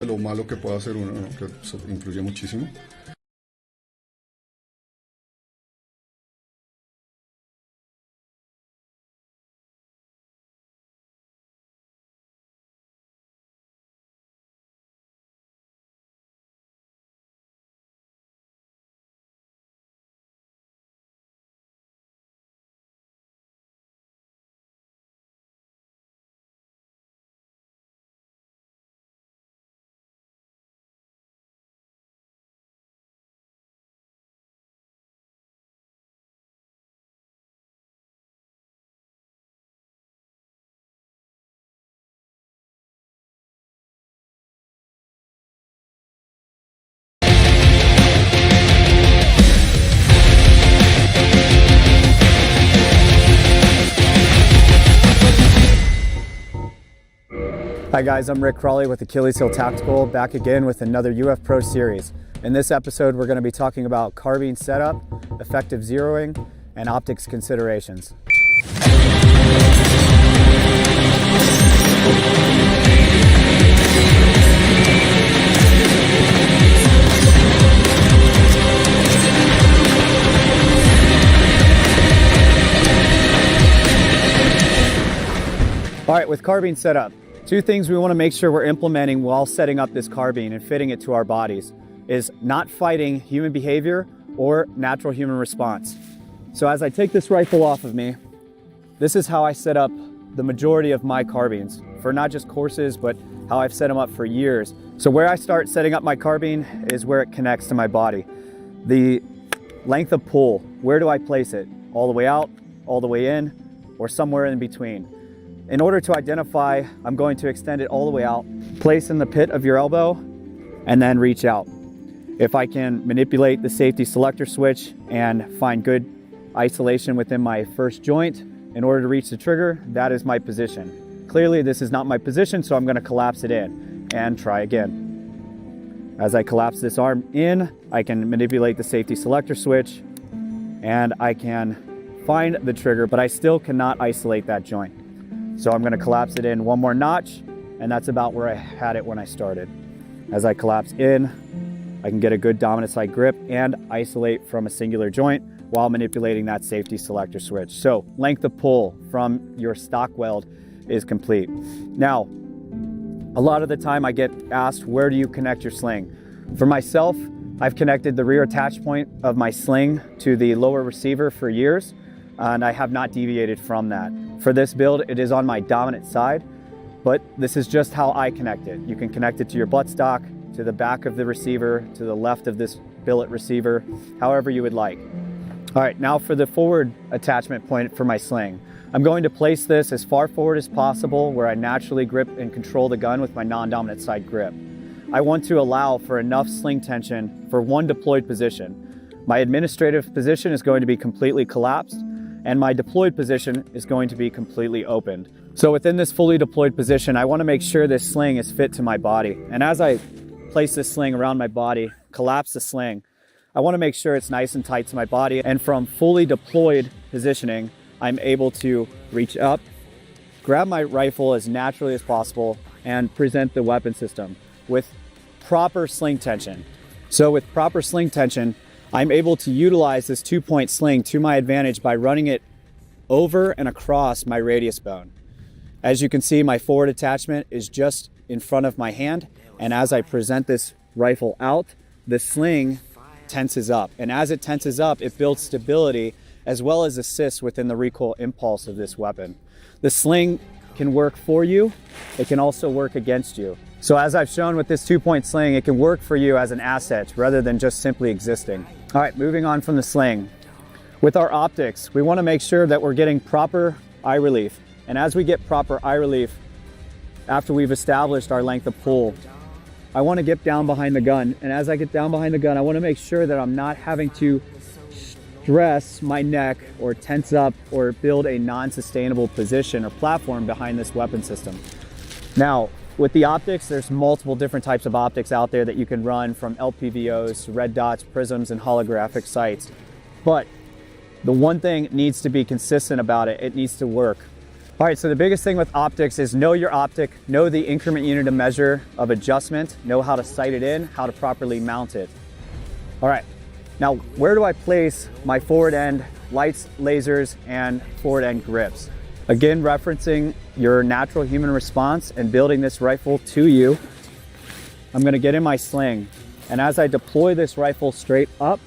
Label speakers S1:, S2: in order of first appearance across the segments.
S1: lo malo que puede hacer uno, ¿no? Que eso influye muchísimo.
S2: Hi guys, I'm Rick Crawley with Achilles Heel Tactical, back again with another UF Pro series. In this episode, we're going to be talking about carbine setup, effective zeroing, and optics considerations. All right, with carbine setup, two things we want to make sure we're implementing while setting up this carbine and fitting it to our bodies is not fighting human behavior or natural human response. So as I take this rifle off of me, this is how I set up the majority of my carbines for not just courses, but how I've set them up for years. So where I start setting up my carbine is where it connects to my body. The length of pull, where do I place it? All the way out, all the way in, or somewhere in between. In order to identify, I'm going to extend it all the way out, place in the pit of your elbow, and then reach out. If I can manipulate the safety selector switch and find good isolation within my first joint in order to reach the trigger, that is my position. Clearly, this is not my position, so I'm going to collapse it in and try again. As I collapse this arm in, I can manipulate the safety selector switch and I can find the trigger, but I still cannot isolate that joint. So I'm going to collapse it in one more notch, and that's about where I had it when I started. As I collapse in, I can get a good dominant side grip and isolate from a singular joint while manipulating that safety selector switch. So length of pull from your stock weld is complete. Now, a lot of the time I get asked, where do you connect your sling? For myself, I've connected the rear attach point of my sling to the lower receiver for years, and I have not deviated from that. For this build, it is on my dominant side, but this is just how I connect it. You can connect it to your buttstock, to the back of the receiver, to the left of this billet receiver, however you would like. All right, now for the forward attachment point for my sling. I'm going to place this as far forward as possible where I naturally grip and control the gun with my non-dominant side grip. I want to allow for enough sling tension for one deployed position. My administrative position is going to be completely collapsed, and my deployed position is going to be completely opened. So within this fully deployed position, I want to make sure this sling is fit to my body. And as I place this sling around my body, collapse the sling, I want to make sure it's nice and tight to my body. And from fully deployed positioning, I'm able to reach up, grab my rifle as naturally as possible, and present the weapon system with proper sling tension. So with proper sling tension, I'm able to utilize this 2-point sling to my advantage by running it over and across my radius bone. As you can see, my forward attachment is just in front of my hand, and as I present this rifle out, the sling tenses up. And as it tenses up, it builds stability as well as assists within the recoil impulse of this weapon. The sling can work for you, it can also work against you. So as I've shown with this 2-point sling, it can work for you as an asset rather than just simply existing. All right, moving on from the sling. With our optics, we want to make sure that we're getting proper eye relief. And as we get proper eye relief, after we've established our length of pull, I want to get down behind the gun. And as I get down behind the gun, I want to make sure that I'm not having to stress my neck or tense up or build a non-sustainable position or platform behind this weapon system. Now, with the optics, there's multiple different types of optics out there that you can run, from LPVOs to red dots, prisms, and holographic sights. But the one thing needs to be consistent about it, it needs to work. All right, so the biggest thing with optics is know your optic, know the increment unit of measure of adjustment, know how to sight it in, how to properly mount it. All right, now where do I place my forward end lights, lasers, and forward end grips? Again, referencing your natural human response and building this rifle to you, I'm gonna get in my sling. And as I deploy this rifle straight up,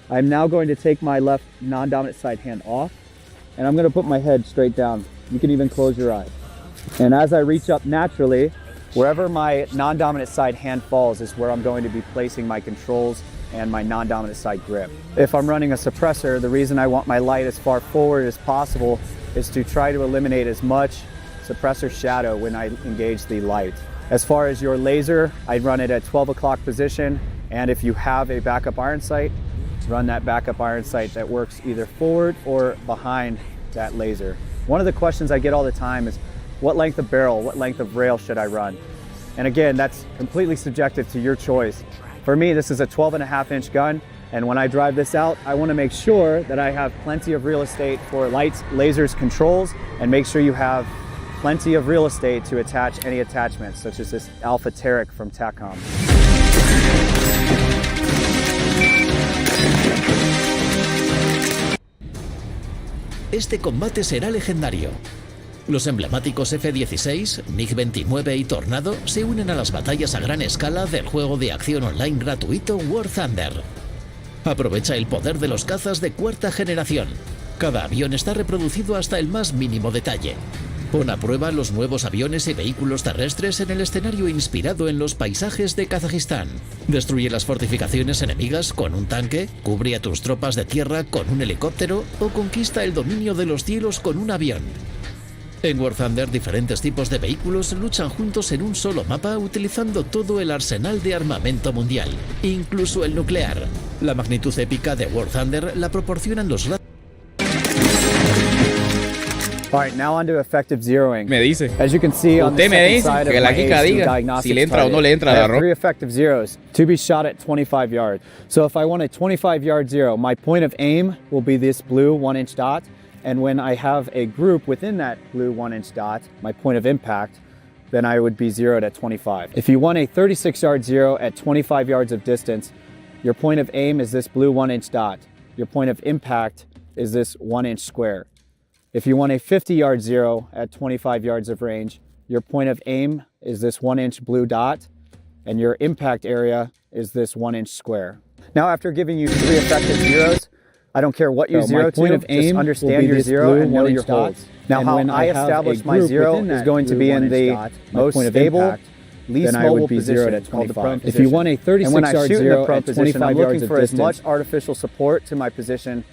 S2: I'm now going to take my left non-dominant side hand off, and I'm gonna put my head straight down. You can even close your eyes. And as I reach up naturally, wherever my non-dominant side hand falls is where I'm going to be placing my controls and my non-dominant side grip. If I'm running a suppressor, the reason I want my light as far forward as possible is to try to eliminate as much suppressor shadow when I engage the light. As far as your laser, I'd run it at 12 o'clock position, and if you have a backup iron sight, run that backup iron sight that works either forward or behind that laser. One of the questions I get all the time is, what length of barrel, what length of rail should I run? And again, that's completely subjective to your choice. For me, this is a 12.5-inch gun, and when I drive this out, I want to make sure that I have plenty of real estate for lights, lasers, controls, and make sure you have plenty of real estate to attach any attachments, such as this Alpha Teric from TACCOM.
S3: Este combate será legendario. Los emblemáticos F-16, MiG-29 y Tornado se unen a las batallas a gran escala del juego de acción online gratuito War Thunder. Aprovecha el poder de los cazas de cuarta generación. Cada avión está reproducido hasta el más mínimo detalle. Pon a prueba los nuevos aviones y vehículos terrestres en el escenario inspirado en los paisajes de Kazajistán. Destruye las fortificaciones enemigas con un tanque, cubre a tus tropas de tierra con un helicóptero o conquista el dominio de los cielos con un avión. En War Thunder, diferentes tipos de vehículos luchan juntos en un solo mapa utilizando todo el arsenal de armamento mundial, incluso el nuclear. La magnitud épica de War Thunder la proporcionan los
S2: All right, now on to effective zeroing.
S4: Me dice.
S2: As you can see on the
S4: Usted me
S2: second
S4: dice
S2: side of
S4: que la
S2: my
S4: Kika
S2: AC
S4: diga
S2: diagnostics
S4: si le entra o no le entra
S2: target, I
S4: la
S2: have
S4: roca.
S2: 3 effective zeros to be shot at 25 yards. So if I want a 25-yard zero, my point of aim will be this blue 1-inch dot. And when I have a group within that blue 1-inch dot, my point of impact, then I would be zeroed at 25. If you want a 36-yard zero at 25 yards of distance, your point of aim is this blue 1-inch dot. Your point of impact is this 1-inch square. If you want a 50-yard zero at 25 yards of range, your point of aim is this 1-inch blue dot, and your impact area is this 1-inch square. Now, after giving you 3 effective zeros, I don't care what you zero to, just understand your zero and know your holds. Now, how I establish my zero is going to be in the most stable, least mobile position at 25.
S4: If you want a 36-yard zero at 25
S2: I'm
S4: yards
S2: looking
S4: of
S2: for as
S4: distance,
S2: much artificial support to my position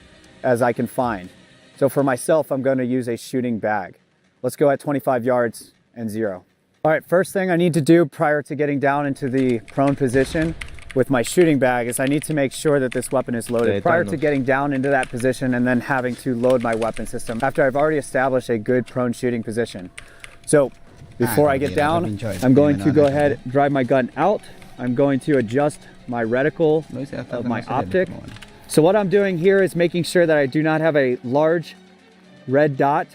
S2: as I can find. So for myself, I'm going to use a shooting bag. Let's go at 25 yards and zero. All right, first thing I need to do prior to getting down into the prone position with my shooting bag is I need to make sure that this weapon is loaded prior to getting down into that position and then having to load my weapon system after I've already established a good prone shooting position. So before I get down, I'm going to go ahead, drive my gun out. I'm going to adjust my reticle of my optic. So what I'm doing here is making sure that I do not have a large red dot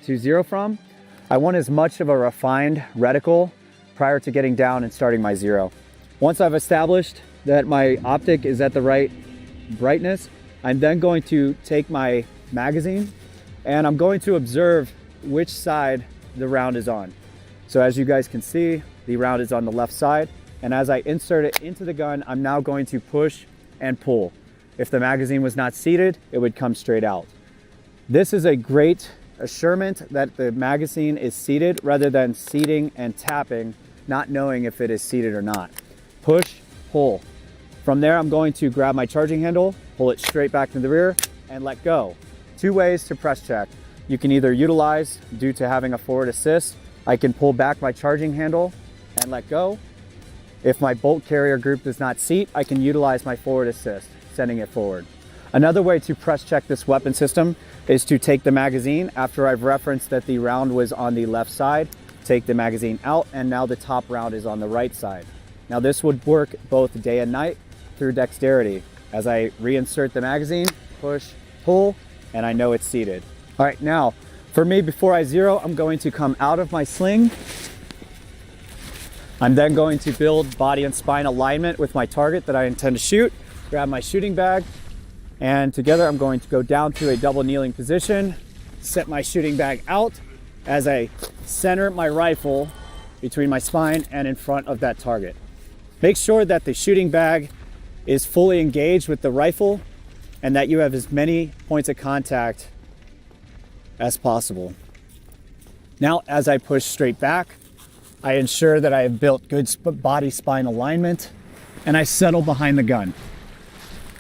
S2: to zero from. I want as much of a refined reticle prior to getting down and starting my zero. Once I've established that my optic is at the right brightness, I'm then going to take my magazine and I'm going to observe which side the round is on. So as you guys can see, the round is on the left side, and as I insert it into the gun, I'm now going to push and pull. If the magazine was not seated, it would come straight out. This is a great assurance that the magazine is seated rather than seating and tapping, not knowing if it is seated or not. Push, pull. From there, I'm going to grab my charging handle, pull it straight back to the rear, and let go. 2 ways to press check. You can either utilize, due to having a forward assist, I can pull back my charging handle and let go. If my bolt carrier group does not seat, I can utilize my forward assist, sending it forward. Another way to press check this weapon system is to take the magazine after I've referenced that the round was on the left side, take the magazine out, and now the top round is on the right side. Now this would work both day and night through dexterity. As I reinsert the magazine, push, pull, and I know it's seated. All right, now For me, before I zero, I'm going to come out of my sling. I'm then going to build body and spine alignment with my target that I intend to shoot, grab my shooting bag, and together I'm going to go down to a double kneeling position, set my shooting bag out as I center my rifle between my spine and in front of that target. Make sure that the shooting bag is fully engaged with the rifle and that you have as many points of contact as possible. Now, as I push straight back, I ensure that I have built good body spine alignment and I settle behind the gun.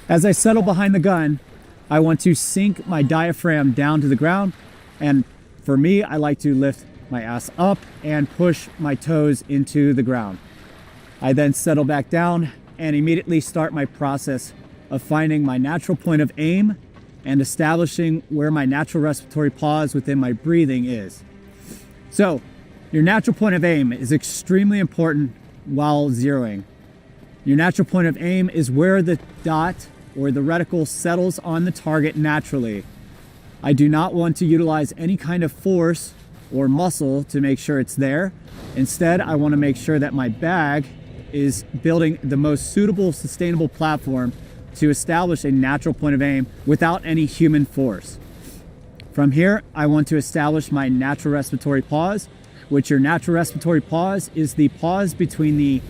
S2: As I settle behind the gun, I want to sink my diaphragm down to the ground, and for me, I like to lift my ass up and push my toes into the ground. I then settle back down and immediately start my process of finding my natural point of aim and establishing where my natural respiratory pause within my breathing is. So, your natural point of aim is extremely important while zeroing. Your natural point of aim is where the dot or the reticle settles on the target naturally. I do not want to utilize any kind of force or muscle to make sure it's there. Instead, I want to make sure that my bag is building the most suitable, sustainable platform to establish a natural point of aim without any human force. From here, I want to establish my natural respiratory pause, which your natural respiratory pause is the pause between the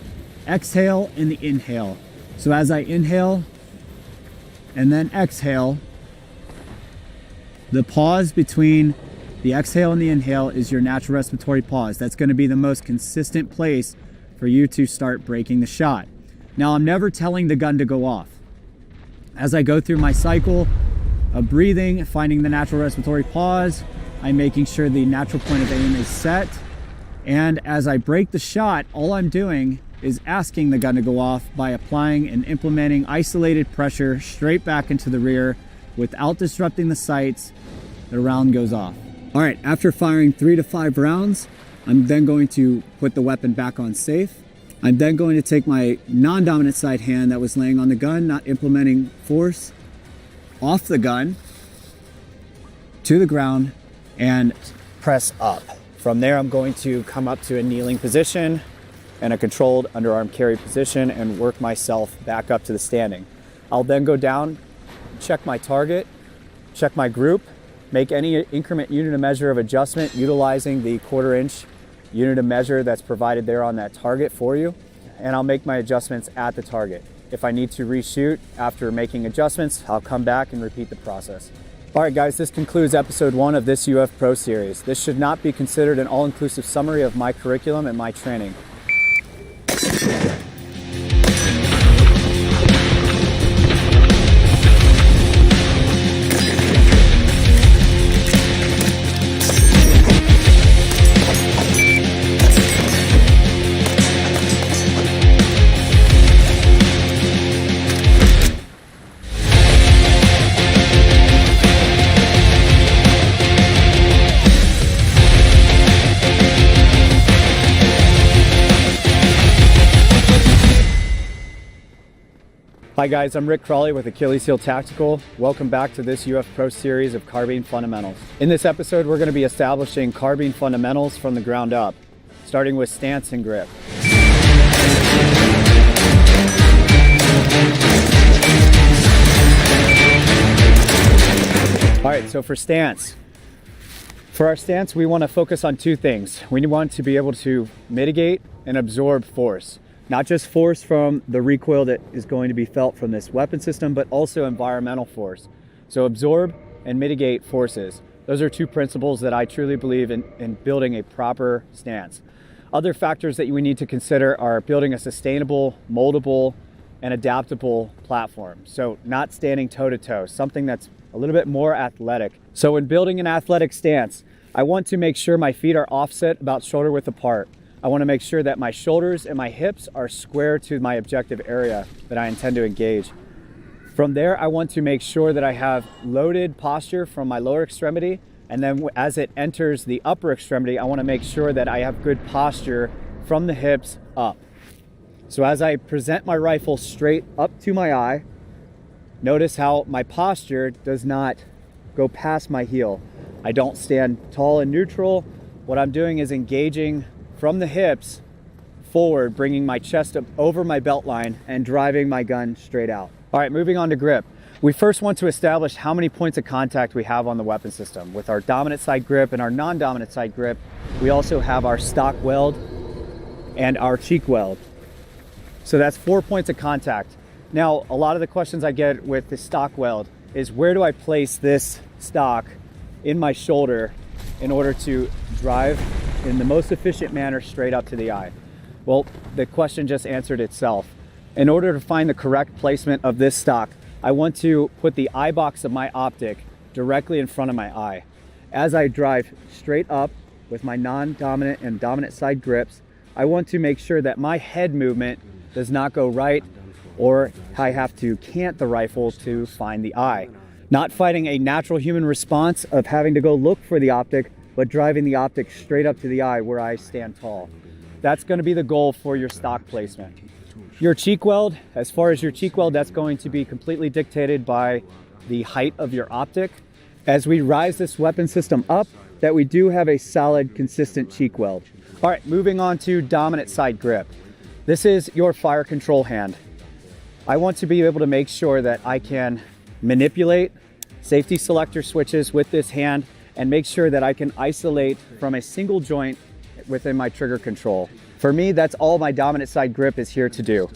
S2: exhale and the inhale. So as I inhale and then exhale, the pause between the exhale and the inhale is your natural respiratory pause. That's going to be the most consistent place for you to start breaking the shot. Now, I'm never telling the gun to go off. As I go through my cycle of breathing, finding the natural respiratory pause, I'm making sure the natural point of aim is set. And as I break the shot, all I'm doing is asking the gun to go off by applying and implementing isolated pressure straight back into the rear without disrupting the sights. The round goes off. All right, after firing 3 to 5 rounds, I'm then going to put the weapon back on safe. I'm then going to take my non-dominant side hand that was laying on the gun, not implementing force, off the gun to the ground and press up. From there, I'm going to come up to a kneeling position and a controlled underarm carry position and work myself back up to the standing. I'll then go down, check my target, check my group, make any increment unit of measure of adjustment utilizing the 1/4 inch unit of measure that's provided there on that target for you, and I'll make my adjustments at the target. If I need to reshoot after making adjustments, I'll come back and repeat the process. All right, guys, this concludes episode 1 of this UF Pro series. This should not be considered an all-inclusive summary of my curriculum and my training. Hi guys, I'm Rick Crawley with Achilles Heel Tactical. Welcome back to this UF Pro series of Carbine Fundamentals. In this episode, we're going to be establishing carbine fundamentals from the ground up, starting with stance and grip. All right, so for stance. For our stance, we want to focus on 2 things. We want to be able to mitigate and absorb force. Not just force from the recoil that is going to be felt from this weapon system, but also environmental force. So absorb and mitigate forces. Those are 2 principles that I truly believe in building a proper stance. Other factors that we need to consider are building a sustainable, moldable, and adaptable platform. So not standing toe-to-toe, something that's a little bit more athletic. So when building an athletic stance, I want to make sure my feet are offset about shoulder width apart. I want to make sure that my shoulders and my hips are square to my objective area that I intend to engage. From there, I want to make sure that I have loaded posture from my lower extremity, and then as it enters the upper extremity, I want to make sure that I have good posture from the hips up. So as I present my rifle straight up to my eye, notice how my posture does not go past my heel. I don't stand tall and neutral. What I'm doing is engaging from the hips forward, bringing my chest up over my belt line and driving my gun straight out. All right, moving on to grip. We first want to establish how many points of contact we have on the weapon system. With our dominant side grip and our non-dominant side grip, we also have our stock weld and our cheek weld. So that's 4 points of contact. Now, a lot of the questions I get with the stock weld is where do I place this stock in my shoulder in order to drive in the most efficient manner straight up to the eye? Well, the question just answered itself. In order to find the correct placement of this stock, I want to put the eye box of my optic directly in front of my eye. As I drive straight up with my non-dominant and dominant side grips, I want to make sure that my head movement does not go right, or I have to cant the rifle to find the eye. Not fighting a natural human response of having to go look for the optic, but driving the optic straight up to the eye where I stand tall. That's going to be the goal for your stock placement. Your cheek weld, as far as your cheek weld, that's going to be completely dictated by the height of your optic. As we rise this weapon system up, that we do have a solid, consistent cheek weld. All right, moving on to dominant side grip. This is your fire control hand. I want to be able to make sure that I can manipulate safety selector switches with this hand and make sure that I can isolate from a single joint within my trigger control. For me, that's all my dominant side grip is here to do.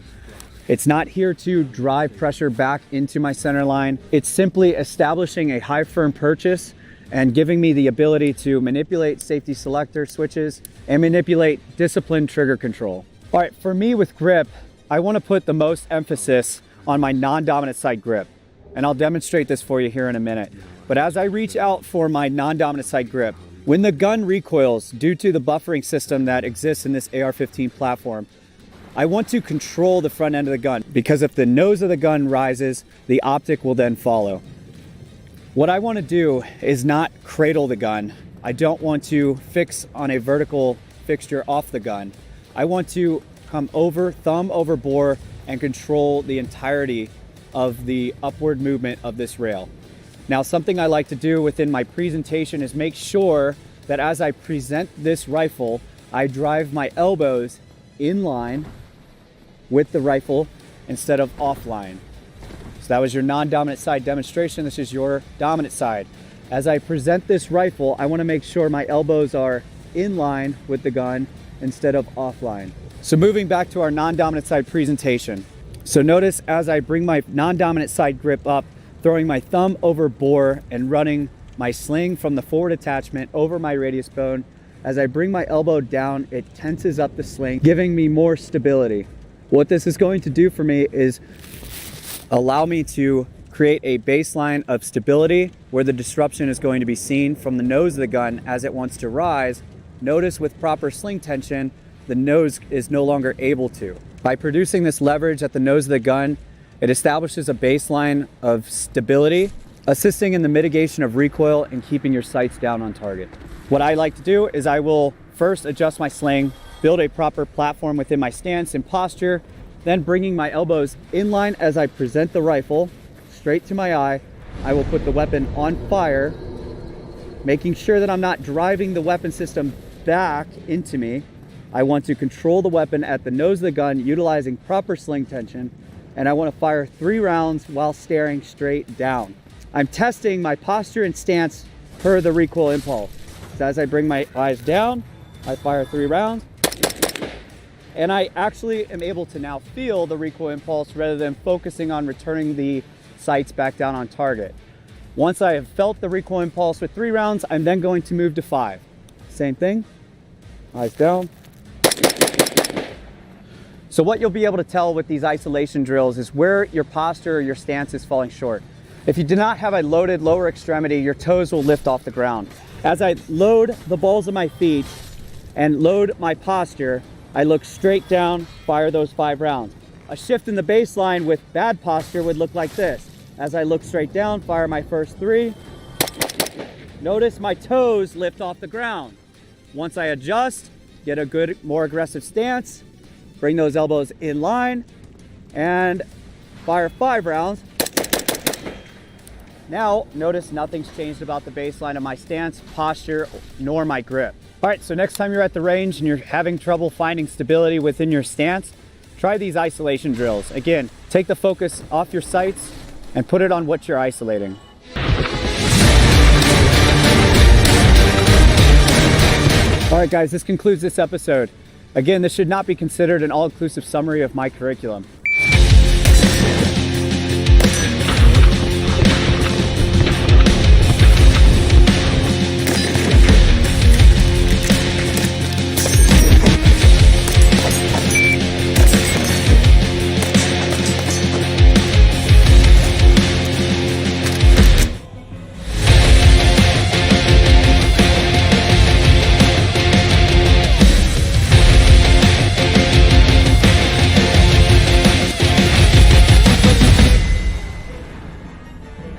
S2: It's not here to drive pressure back into my center line. It's simply establishing a high firm purchase and giving me the ability to manipulate safety selector switches and manipulate disciplined trigger control. All right, for me with grip, I want to put the most emphasis on my non-dominant side grip. And I'll demonstrate this for you here in a minute. But as I reach out for my non-dominant side grip, when the gun recoils due to the buffering system that exists in this AR-15 platform, I want to control the front end of the gun, because if the nose of the gun rises, the optic will then follow. What I want to do is not cradle the gun. I don't want to fix on a vertical fixture off the gun. I want to come over, thumb over bore, and control the entirety of the upward movement of this rail. Now, something I like to do within my presentation is make sure that as I present this rifle, I drive my elbows in line with the rifle instead of offline. So that was your non-dominant side demonstration. This is your dominant side. As I present this rifle, I want to make sure my elbows are in line with the gun instead of offline. So moving back to our non-dominant side presentation. So notice as I bring my non-dominant side grip up, throwing my thumb over bore and running my sling from the forward attachment over my radius bone. As I bring my elbow down, it tenses up the sling, giving me more stability. What this is going to do for me is allow me to create a baseline of stability where the disruption is going to be seen from the nose of the gun as it wants to rise. Notice with proper sling tension, the nose is no longer able to. By producing this leverage at the nose of the gun, it establishes a baseline of stability, assisting in the mitigation of recoil and keeping your sights down on target. What I like to do is I will first adjust my sling, build a proper platform within my stance and posture, then bringing my elbows in line as I present the rifle straight to my eye. I will put the weapon on fire, making sure that I'm not driving the weapon system back into me. I want to control the weapon at the nose of the gun utilizing proper sling tension, and I want to fire 3 rounds while staring straight down. I'm testing my posture and stance per the recoil impulse. So as I bring my eyes down, I fire 3 rounds, and I actually am able to now feel the recoil impulse rather than focusing on returning the sights back down on target. Once I have felt the recoil impulse with 3 rounds, I'm then going to move to 5. Same thing, eyes down. So what you'll be able to tell with these isolation drills is where your posture or your stance is falling short. If you do not have a loaded lower extremity, your toes will lift off the ground. As I load the balls of my feet and load my posture, I look straight down, fire those 5 rounds. A shift in the baseline with bad posture would look like this. As I look straight down, fire my first 3. Notice my toes lift off the ground. Once I adjust, get a good, more aggressive stance, bring those elbows in line, and fire 5 rounds. now notice nothing's changed about the baseline of my stance, posture, nor my grip. All right, so next time you're at the range and you're having trouble finding stability within your stance, try these isolation drills. Again, take the focus off your sights and put it on what you're isolating. All right, guys, this concludes this episode. Again, this should not be considered an all-inclusive summary of my curriculum.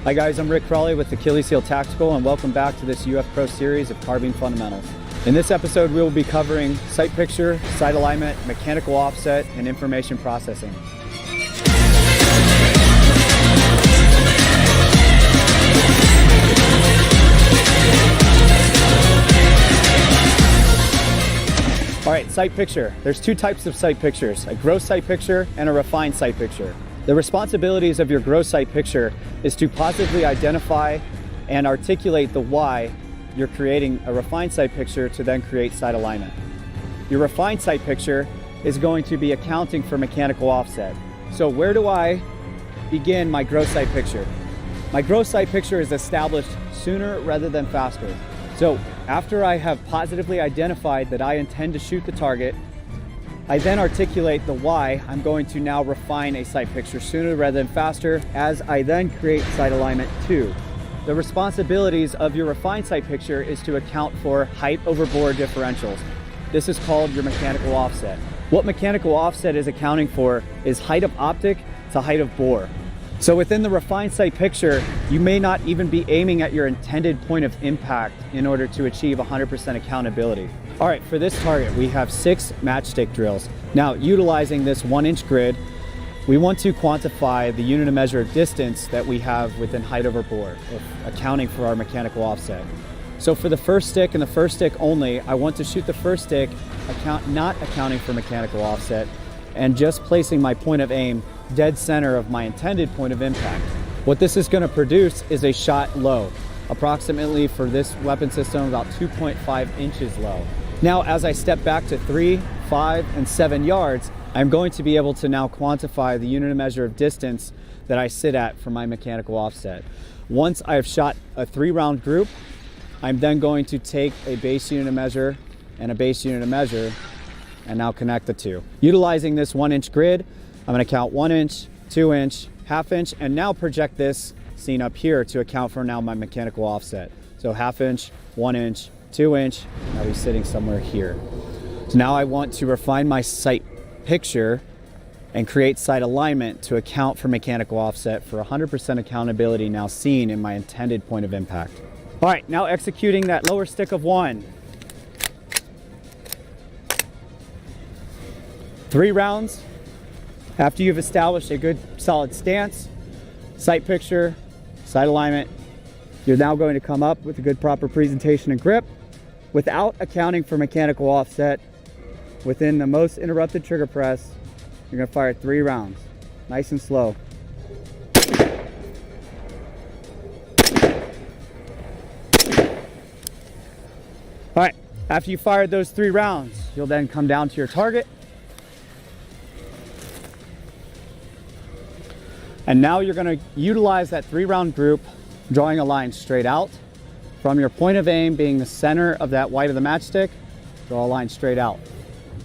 S2: Hi guys, I'm Rick Crawley with Achilles Heel Tactical, and welcome back to this UF Pro series of Carbine Fundamentals. In this episode, we will be covering sight picture, sight alignment, mechanical offset, and information processing. All right, sight picture. There's two types of sight pictures, a gross sight picture and a refined sight picture. The responsibilities of your gross sight picture is to positively identify and articulate the why you're creating a refined sight picture to then create sight alignment. Your refined sight picture is going to be accounting for mechanical offset. So where do I begin my gross sight picture? My gross sight picture is established sooner rather than faster. So after I have positively identified that I intend to shoot the target, I then articulate the why I'm going to now refine a sight picture sooner rather than faster, as I then create sight alignment 2. The responsibilities of your refined sight picture is to account for height over bore differentials. This is called your mechanical offset. What mechanical offset is accounting for is height of optic to height of bore. So within the refined sight picture, you may not even be aiming at your intended point of impact in order to achieve 100% accountability. All right, for this target, we have 6 matchstick drills. Now, utilizing this 1-inch grid, we want to quantify the unit of measure of distance that we have within height over bore, accounting for our mechanical offset. So for the first stick and the first stick only, I want to shoot the first stick, not accounting for mechanical offset, and just placing my point of aim dead center of my intended point of impact. What this is going to produce is a shot low, approximately for this weapon system about 2.5 inches low. Now, as I step back to 3, 5, and 7 yards, I'm going to be able to now quantify the unit of measure of distance that I sit at for my mechanical offset. Once I've shot a 3-round group, I'm then going to take a base unit of measure and a base unit of measure and now connect the two. Utilizing this 1-inch grid, I'm going to count 1 inch, 2 inch, half inch, and now project this scene up here to account for now my mechanical offset. So half inch, 1 inch, 2 inch, I'll be sitting somewhere here. So now I want to refine my sight picture and create sight alignment to account for mechanical offset for 100% accountability now seen in my intended point of impact. All right, now executing that lower stick of 1. 3 rounds. After you've established a good solid stance, sight picture, sight alignment, you're now going to come up with a good proper presentation and grip without accounting for mechanical offset. Within the most interrupted trigger press, you're going to fire 3 rounds, nice and slow. All right, after you fired those 3 rounds, you'll then come down to your target. And now you're going to utilize that 3-round group, drawing a line straight out from your point of aim being the center of that white of the matchstick. Draw a line straight out.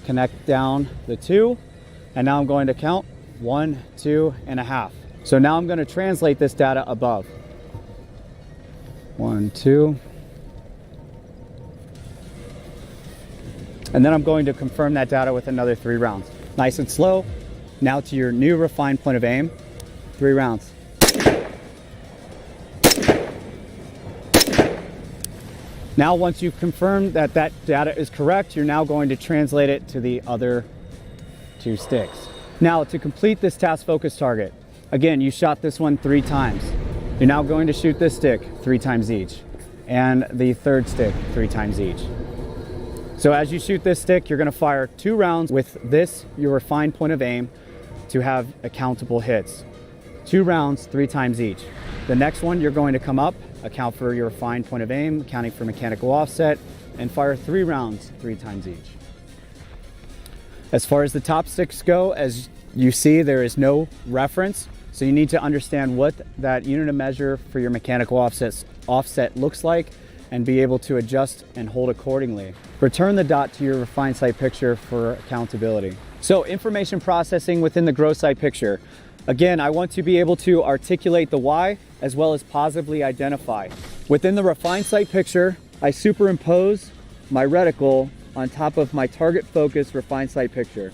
S2: Connect down the 2, and now I'm going to count 1, 2, and a half. So now I'm going to translate this data above. 1, 2. And then I'm going to confirm that data with another 3 rounds. Nice and slow. Now to your new refined point of aim. 3 rounds. Now, once you've confirmed that that data is correct, you're now going to translate it to the other 2 sticks. Now, to complete this task focus target, again, you shot this one 3 times. You're now going to shoot this stick 3 times each, and the third stick 3 times each. So as you shoot this stick, you're going to fire 2 rounds with this, your refined point of aim, to have accountable hits. 2 rounds, 3 times each. The next one, you're going to come up, account for your refined point of aim, accounting for mechanical offset, and fire 3 rounds, 3 times each. As far as the top sticks go, as you see, there is no reference, so you need to understand what that unit of measure for your mechanical offset looks like and be able to adjust and hold accordingly. Return the dot to your refined sight picture for accountability. So information processing within the gross sight picture. Again, I want to be able to articulate the why as well as positively identify. Within the refined sight picture, I superimpose my reticle on top of my target focus refined sight picture.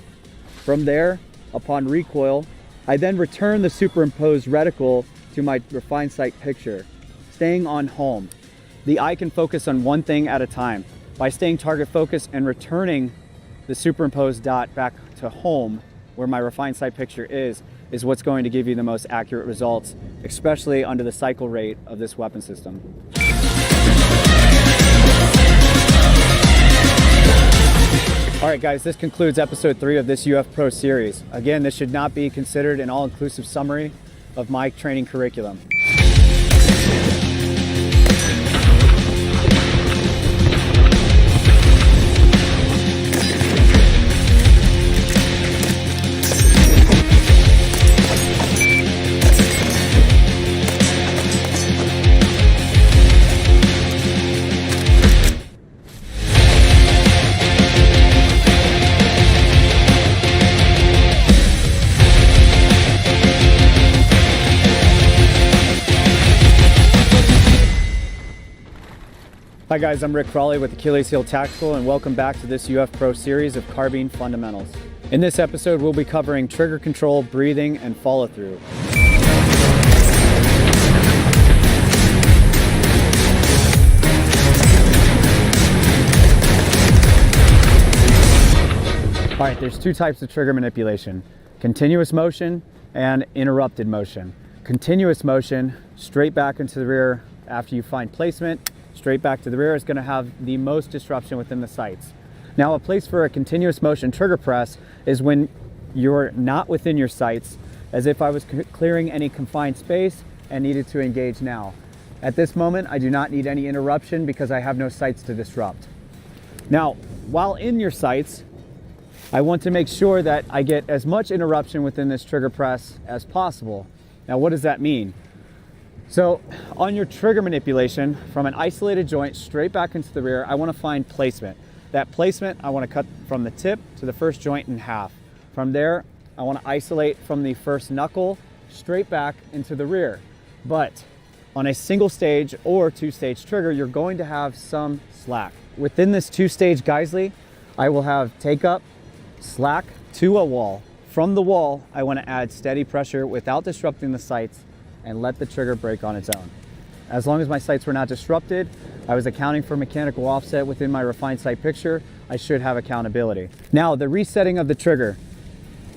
S2: From there, upon recoil, I then return the superimposed reticle to my refined sight picture, staying on home. The eye can focus on one thing at a time. By staying target focused and returning the superimposed dot back to home, where my refined sight picture is what's going to give you the most accurate results, especially under the cycle rate of this weapon system. All right, guys, this concludes episode 3 of this UF Pro series. Again, this should not be considered an all-inclusive summary of my training curriculum. Hi guys, I'm Rick Crawley with Achilles Heel Tactical, and welcome back to this UF Pro series of carbine fundamentals. In this episode, we'll be covering trigger control, breathing, and follow through. All right, there's 2 types of trigger manipulation: continuous motion and interrupted motion. Continuous motion, straight back into the rear after you find placement, straight back to the rear, is going to have the most disruption within the sights. Now, a place for a continuous motion trigger press is when you're not within your sights, as if I was clearing any confined space and needed to engage now. At this moment, I do not need any interruption because I have no sights to disrupt. Now, while in your sights, I want to make sure that I get as much interruption within this trigger press as possible. Now, what does that mean? So on your trigger manipulation, from an isolated joint straight back into the rear, I want to find placement. That placement, I want to cut from the tip to the first joint in half. From there, I want to isolate from the first knuckle straight back into the rear. But on a single stage or 2-stage trigger, you're going to have some slack. Within this 2-stage Geisley, I will have take up, slack to a wall. From the wall, I want to add steady pressure without disrupting the sights and let the trigger break on its own. As long as my sights were not disrupted, I was accounting for mechanical offset within my refined sight picture, I should have accountability. Now, the resetting of the trigger.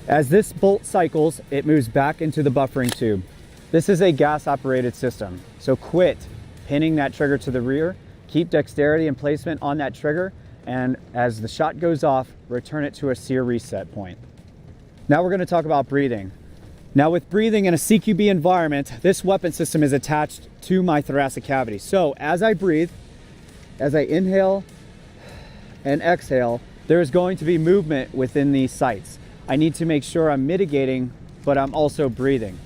S2: As this bolt cycles, it moves back into the buffering tube. This is a gas-operated system, so quit pinning that trigger to the rear, keep dexterity and placement on that trigger, and as the shot goes off, return it to a sear reset point. Now we're going to talk about breathing. Now, with breathing in a CQB environment, this weapon system is attached to my thoracic cavity. So as I breathe, as I inhale and exhale, there is going to be movement within these sights. I need to make sure I'm mitigating, but I'm also breathing.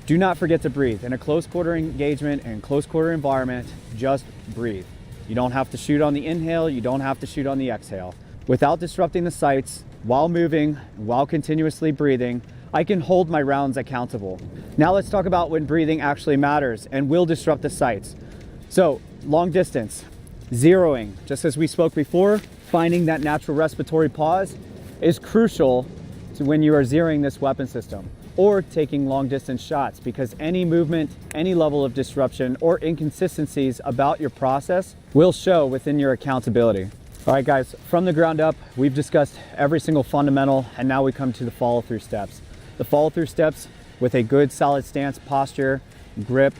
S2: Do not forget to breathe. In a close quarter engagement and close quarter environment, just breathe. You don't have to shoot on the inhale, you don't have to shoot on the exhale. Without disrupting the sights, while moving, while continuously breathing, I can hold my rounds accountable. Now let's talk about when breathing actually matters and will disrupt the sights. So, long distance, zeroing, just as we spoke before, finding that natural respiratory pause is crucial to when you are zeroing this weapon system, or taking long distance shots, because any movement, any level of disruption or inconsistencies about your process will show within your accountability. All right guys, from the ground up, we've discussed every single fundamental, and now we come to the follow through steps. The follow through steps with a good solid stance, posture, grip,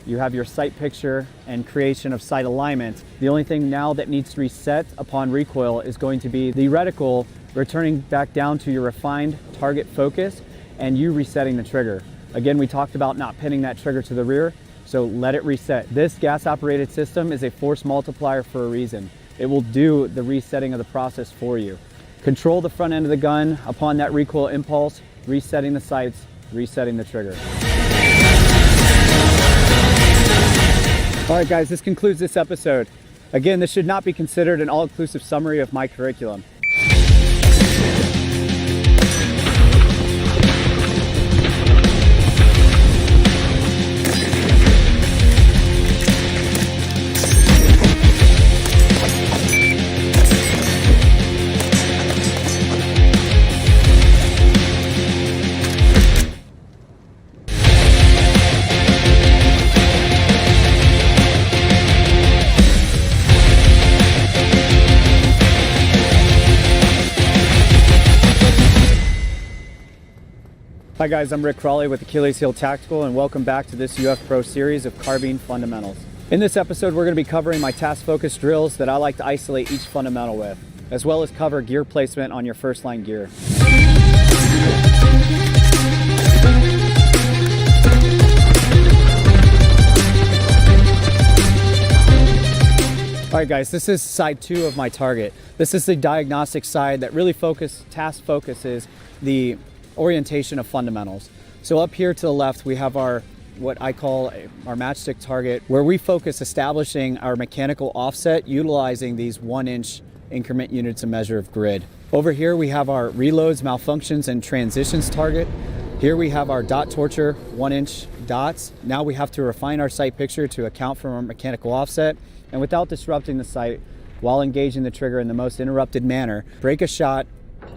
S2: You have your sight picture and creation of sight alignment. The only thing now that needs to reset upon recoil is going to be the reticle returning back down to your refined target focus and you resetting the trigger. Again, we talked about not pinning that trigger to the rear, so let it reset. This gas-operated system is a force multiplier for a reason. It will do the resetting of the process for you. Control the front end of the gun upon that recoil impulse, resetting the sights, resetting the trigger. All right, guys, this concludes this episode. Again, this should not be considered an all-inclusive summary of my curriculum. Hi guys, I'm Rick Crawley with Achilles Heel Tactical and welcome back to this UF Pro series of Carbine Fundamentals. In this episode, we're going to be covering my task-focused drills that I like to isolate each fundamental with, as well as cover gear placement on your first line gear. All right guys, this is side 2 of my target. This is the diagnostic side that really task focuses the orientation of fundamentals. So up here to the left, we have what I call our matchstick target, where we focus establishing our mechanical offset utilizing these 1-inch increment units of measure of grid. Over here we have our reloads, malfunctions, and transitions target. Here we have our dot torture 1-inch dots. Now we have to refine our sight picture to account for our mechanical offset, and without disrupting the sight, while engaging the trigger in the most interrupted manner, break a shot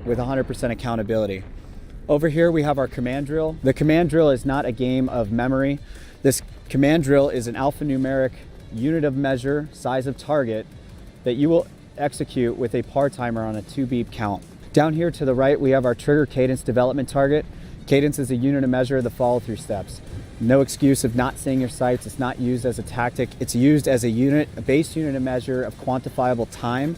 S2: with 100% accountability. Over here we have our command drill. The command drill is not a game of memory. This command drill is an alphanumeric unit of measure, size of target, that you will execute with a par timer on a 2-beep count. Down here to the right, we have our trigger cadence development target. Cadence is a unit of measure of the follow-through steps. No excuse of not seeing your sights. It's not used as a tactic. It's used as a base unit of measure of quantifiable time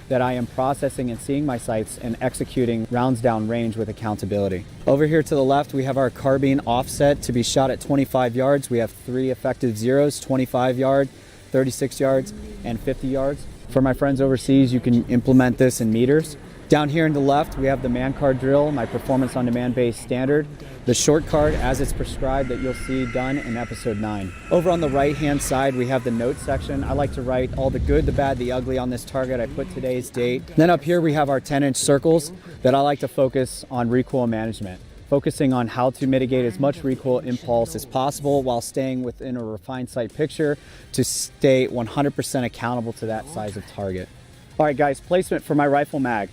S2: that I am processing and seeing my sights and executing rounds down range with accountability. Over here to the left, we have our carbine offset to be shot at 25 yards. We have 3 effective zeros, 25 yard, 36 yards, and 50 yards. For my friends overseas, you can implement this in meters. Down here in the left, we have the man card drill, my performance on demand based standard. The short card as it's prescribed that you'll see done in episode 9. Over on the right hand side, we have the notes section. I like to write all the good, the bad, the ugly on this target. I put today's date. Then up here we have our 10-inch circles that I like to focus on recoil management, focusing on how to mitigate as much recoil impulse as possible while staying within a refined sight picture to stay 100% accountable to that size of target. All right guys, placement for my rifle mag.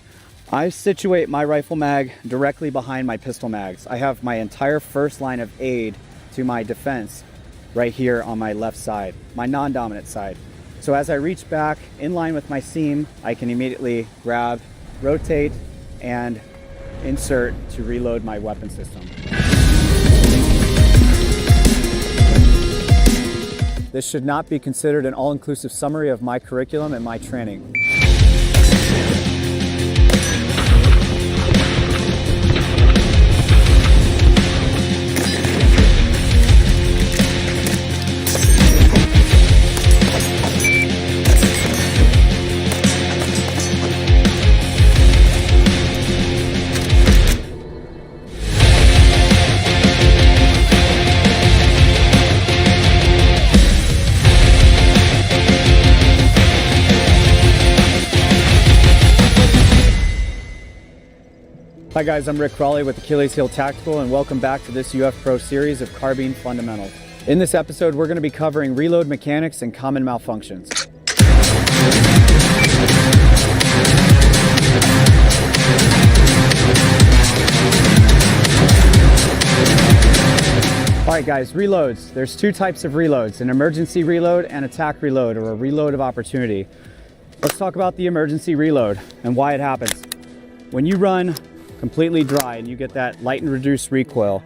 S2: I situate my rifle mag directly behind my pistol mags. I have my entire first line of aid to my defense right here on my left side, my non-dominant side. So as I reach back in line with my seam, I can immediately grab, rotate, and insert to reload my weapon system. This should not be considered an all-inclusive summary of my curriculum and my training. Hi guys, I'm Rick Crawley with Achilles Heel Tactical and welcome back to this UF Pro series of Carbine Fundamentals. In this episode, we're going to be covering reload mechanics and common malfunctions. All right guys, reloads. There's 2 types of reloads, an emergency reload and attack reload, or a reload of opportunity. Let's talk about the emergency reload and why it happens. When you run completely dry and you get that light and reduced recoil,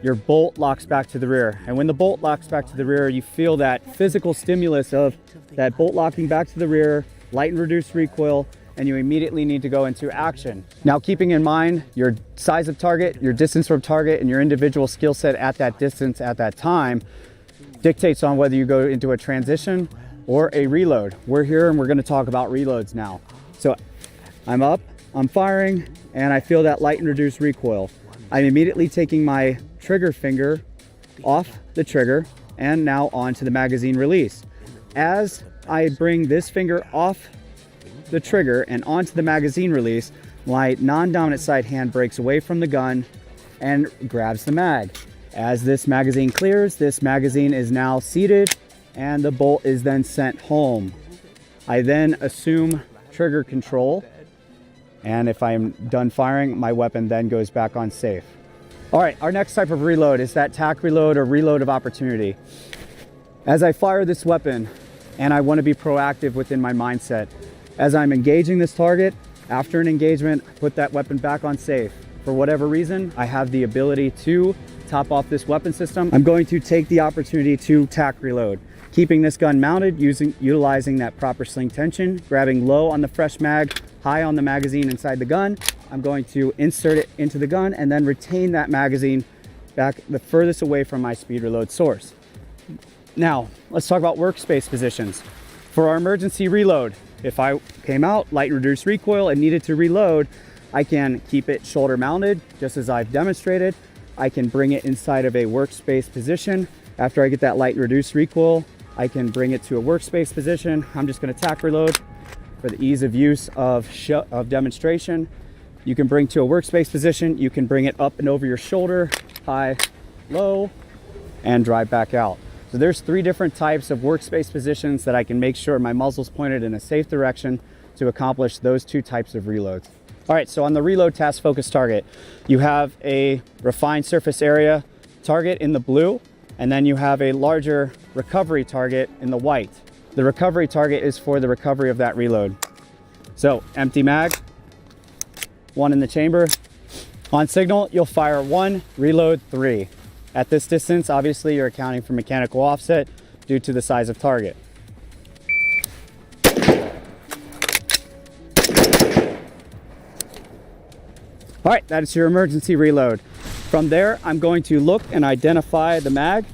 S2: your bolt locks back to the rear. And when the bolt locks back to the rear, you feel that physical stimulus of that bolt locking back to the rear, light and reduced recoil, and you immediately need to go into action. Now, keeping in mind your size of target, your distance from target, and your individual skill set at that distance at that time dictates on whether you go into a transition or a reload. We're here and we're gonna talk about reloads now. So I'm up, I'm firing, and I feel that light and reduced recoil. I'm immediately taking my trigger finger off the trigger and now onto the magazine release. As I bring this finger off the trigger and onto the magazine release, my non-dominant side hand breaks away from the gun and grabs the mag. As this magazine clears, this magazine is now seated and the bolt is then sent home. I then assume trigger control, and if I'm done firing, my weapon then goes back on safe. All right, our next type of reload is that tack reload or reload of opportunity. As I fire this weapon, and I want to be proactive within my mindset, as I'm engaging this target, after an engagement, put that weapon back on safe. For whatever reason, I have the ability to top off this weapon system. I'm going to take the opportunity to tack reload, keeping this gun mounted, utilizing that proper sling tension, grabbing low on the fresh mag, high on the magazine inside the gun. I'm going to insert it into the gun and then retain that magazine back the furthest away from my speed reload source. Now, let's talk about workspace positions. For our emergency reload, if I came out, light and reduced recoil, and needed to reload, I can keep it shoulder mounted, just as I've demonstrated. I can bring it inside of a workspace position. After I get that light and reduced recoil, I can bring it to a workspace position. I'm just gonna tack reload for the ease of use of demonstration. You can bring to a workspace position, you can bring it up and over your shoulder, high, low, and drive back out. So there's 3 different types of workspace positions that I can make sure my muzzle's pointed in a safe direction to accomplish those 2 types of reloads. All right, so on the reload task focus target, you have a refined surface area target in the blue, and then you have a larger recovery target in the white. The recovery target is for the recovery of that reload. So empty mag, 1 in the chamber. On signal, you'll fire 1, reload 3. At this distance, obviously, you're accounting for mechanical offset due to the size of target. All right, that is your emergency reload. From there, I'm going to look and identify the mag,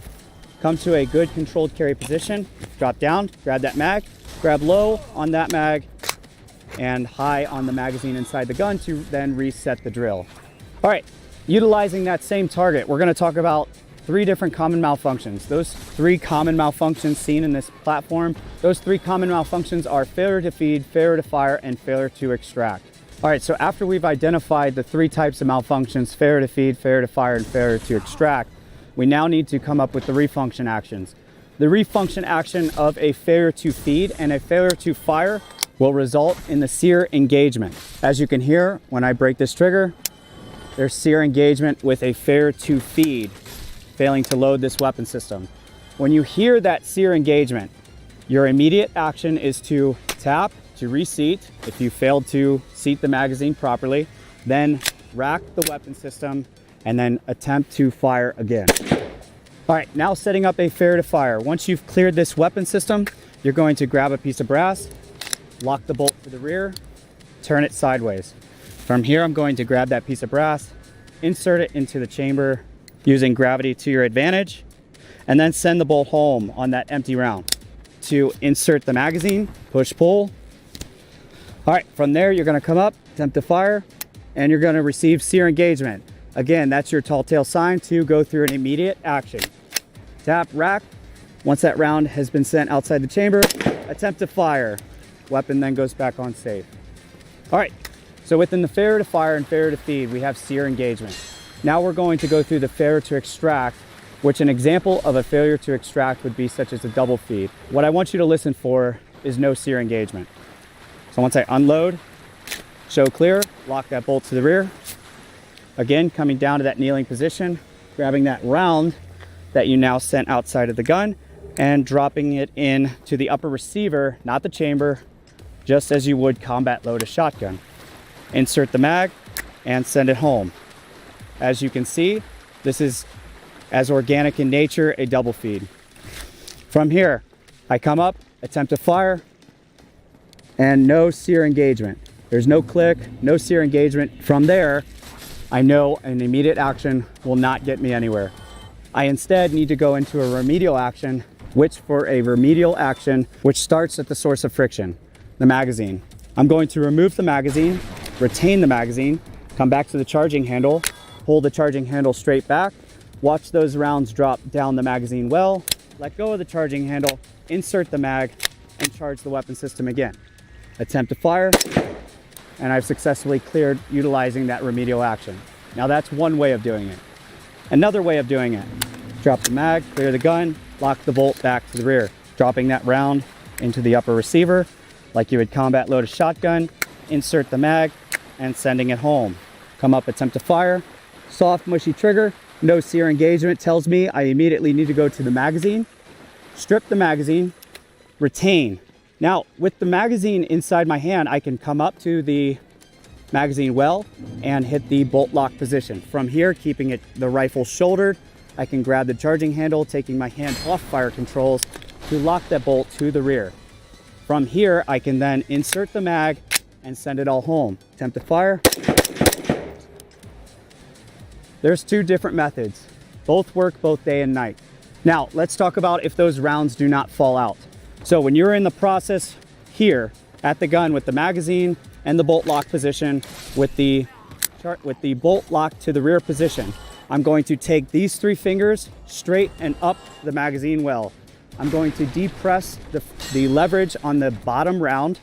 S2: come to a good controlled carry position, drop down, grab that mag, grab low on that mag, and high on the magazine inside the gun to then reset the drill. All right, utilizing that same target, we're gonna talk about 3 different common malfunctions. Those 3 common malfunctions seen in this platform, those 3 common malfunctions are failure to feed, failure to fire, and failure to extract. All right, so after we've identified the 3 types of malfunctions, failure to feed, failure to fire, and failure to extract, we now need to come up with the refunction actions. The refunction action of a failure to feed and a failure to fire will result in the sear engagement. As you can hear, when I break this trigger, there's sear engagement with a failure to feed, failing to load this weapon system. When you hear that sear engagement, your immediate action is to tap to reseat if you failed to seat the magazine properly, then rack the weapon system, and then attempt to fire again. All right, now setting up a failure to fire. Once you've cleared this weapon system, you're going to grab a piece of brass, lock the bolt to the rear, turn it sideways. From here, I'm going to grab that piece of brass, insert it into the chamber using gravity to your advantage, and then send the bolt home on that empty round. To insert the magazine, push pull. All right, from there, you're gonna come up, attempt to fire, and you're gonna receive sear engagement. Again, that's your tall tale sign to go through an immediate action. Tap, rack. Once that round has been sent outside the chamber, attempt to fire. Weapon then goes back on safe. All right, so within the failure to fire and failure to feed, we have sear engagement. Now we're going to go through the failure to extract, which an example of a failure to extract would be such as a double feed. What I want you to listen for is no sear engagement. So once I unload, show clear, lock that bolt to the rear. Again, coming down to that kneeling position, grabbing that round that you now sent outside of the gun and dropping it in to the upper receiver, not the chamber, just as you would combat load a shotgun. Insert the mag and send it home. As you can see, this is as organic in nature, a double feed. From here, I come up, attempt to fire, and no sear engagement. There's no click, no sear engagement. From there, I know an immediate action will not get me anywhere. I instead need to go into a remedial action, which starts at the source of friction, the magazine. I'm going to remove the magazine, retain the magazine, come back to the charging handle, hold the charging handle straight back, watch those rounds drop down the magazine well, let go of the charging handle, insert the mag, and charge the weapon system again. Attempt to fire, and I've successfully cleared utilizing that remedial action. Now that's one way of doing it. Another way of doing it, drop the mag, clear the gun, lock the bolt back to the rear, dropping that round into the upper receiver like you would combat load a shotgun, insert the mag, and sending it home. Come up, attempt to fire, soft mushy trigger, no sear engagement tells me I immediately need to go to the magazine, strip the magazine, retain. Now with the magazine inside my hand, I can come up to the magazine well and hit the bolt lock position. From here, keeping the rifle shouldered, I can grab the charging handle, taking my hand off fire controls to lock that bolt to the rear. From here, I can then insert the mag and send it all home. Attempt to fire. There's two different methods. Both work both day and night. Now, let's talk about if those rounds do not fall out. So when you're in the process here at the gun with the magazine and the bolt lock position with the bolt lock to the rear position, I'm going to take these three fingers straight and up the magazine well. I'm going to depress the leverage on the bottom round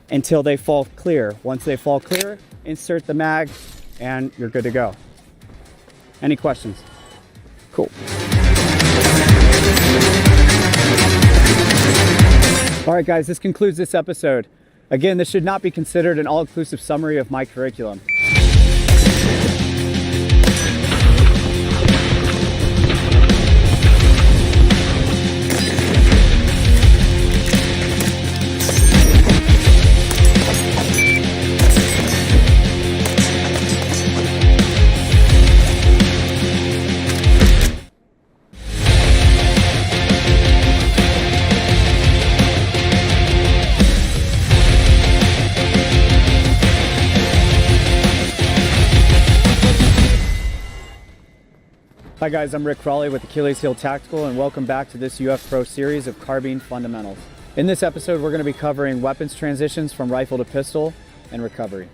S2: until they fall clear. Once they fall clear, insert the mag and you're good to go. Any questions? Cool. All right, guys, this concludes this episode. Again, this should not be considered an all-inclusive summary of my curriculum. Hi guys, I'm Rick Crawley with Achilles Heel Tactical, and welcome back to this UF Pro series of Carbine Fundamentals. In this episode, we're going to be covering weapons transitions from rifle to pistol and recovery.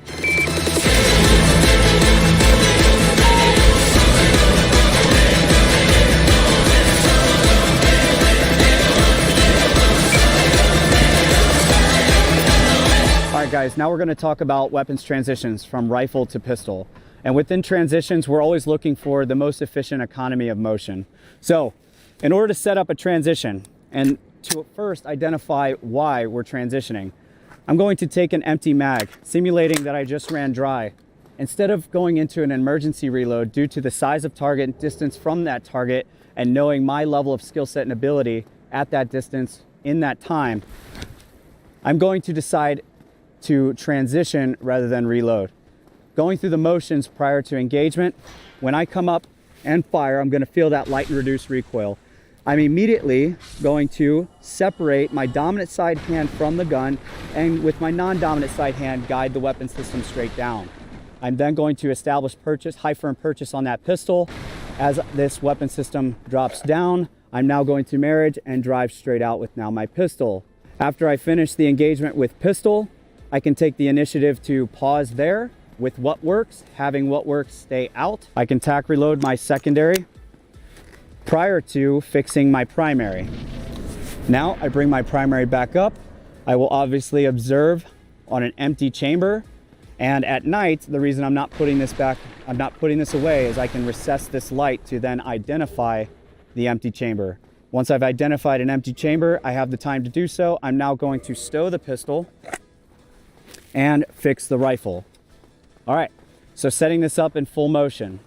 S2: Alright guys, now we're going to talk about weapons transitions from rifle to pistol. And within transitions, we're always looking for the most efficient economy of motion. So in order to set up a transition and to first identify why we're transitioning, I'm going to take an empty mag, simulating that I just ran dry. Instead of going into an emergency reload due to the size of target and distance from that target and knowing my level of skill set and ability at that distance in that time, I'm going to decide to transition rather than reload. Going through the motions prior to engagement, when I come up and fire, I'm going to feel that light and reduced recoil. I'm immediately going to separate my dominant side hand from the gun and with my non-dominant side hand guide the weapon system straight down. I'm then going to establish high firm purchase on that pistol. As this weapon system drops down, I'm now going to marriage and drive straight out with now my pistol. After I finish the engagement with pistol, I can take the initiative to pause there with what works, having what works stay out. I can tack reload my secondary prior to fixing my primary. Now I bring my primary back up. I will obviously observe on an empty chamber. And at night, the reason I'm not putting this away is I can recess this light to then identify the empty chamber. Once I've identified an empty chamber, I have the time to do so. I'm now going to stow the pistol and fix the rifle. All right, so setting this up in full motion.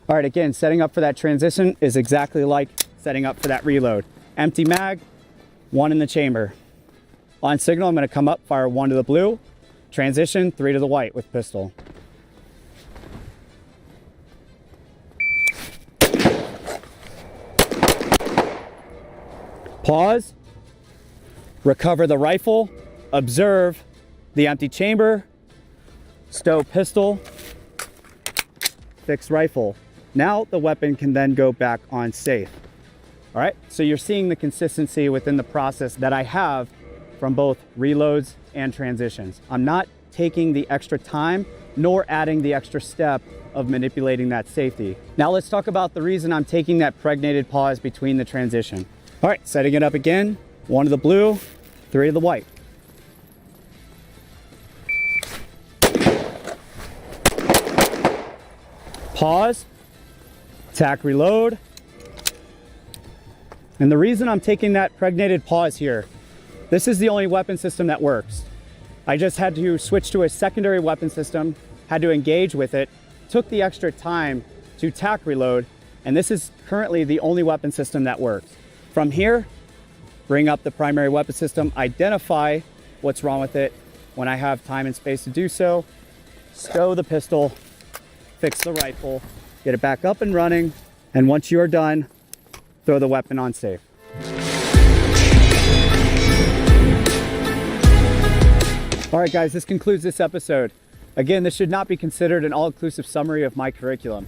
S2: All right, again, setting up for that transition is exactly like setting up for that reload. Empty mag, one in the chamber. On signal, I'm gonna come up, fire one to the blue, transition, 3 to the white with pistol. Pause, recover the rifle, observe the empty chamber, stow pistol, fix rifle. Now the weapon can then go back on safe. All right, so you're seeing the consistency within the process that I have from both reloads and transitions. I'm not taking the extra time nor adding the extra step of manipulating that safety. Now let's talk about the reason I'm taking that pregnated pause between the transition. All right, setting it up again. 1 of the blue, 3 of the white. Pause, tack reload. And the reason I'm taking that pregnated pause here, this is the only weapon system that works. I just had to switch to a secondary weapon system, had to engage with it, took the extra time to tack reload, and this is currently the only weapon system that works. From here, bring up the primary weapon system, identify what's wrong with it when I have time and space to do so, stow the pistol, fix the rifle, get it back up and running, and once you are done, throw the weapon on safe. All right, guys, this concludes this episode. Again, this should not be considered an all-inclusive summary of my curriculum.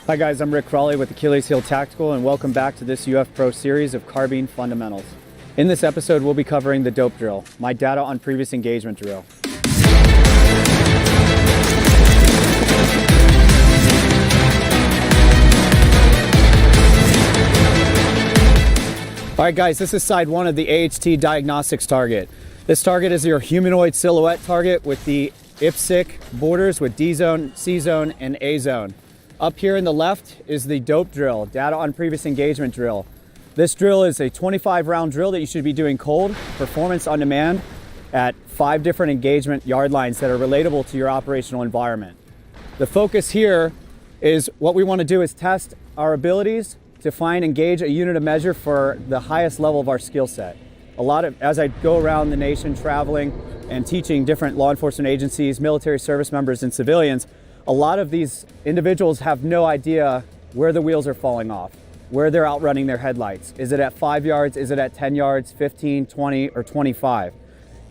S2: Hi guys, I'm Rick Crawley with Achilles Heel Tactical, and welcome back to this UF Pro series of Carbine Fundamentals. In this episode, we'll be covering the dope drill, my data on previous engagement drill. All right guys, this is side 1 of the AHT diagnostics target. This target is your humanoid silhouette target with the IPSC borders with D zone, C zone, and A zone. Up here in the left is the dope drill, data on previous engagement drill. This drill is a 25 round drill that you should be doing cold, performance on demand at 5 different engagement yard lines that are relatable to your operational environment. The focus here is what we want to do is test our abilities to find, engage a unit of measure for the highest level of our skill set. As I go around the nation traveling and teaching different law enforcement agencies, military service members, and civilians, a lot of these individuals have no idea where the wheels are falling off, where they're outrunning their headlights. Is it at 5 yards? Is it at 10 yards, 15, 20, or 25?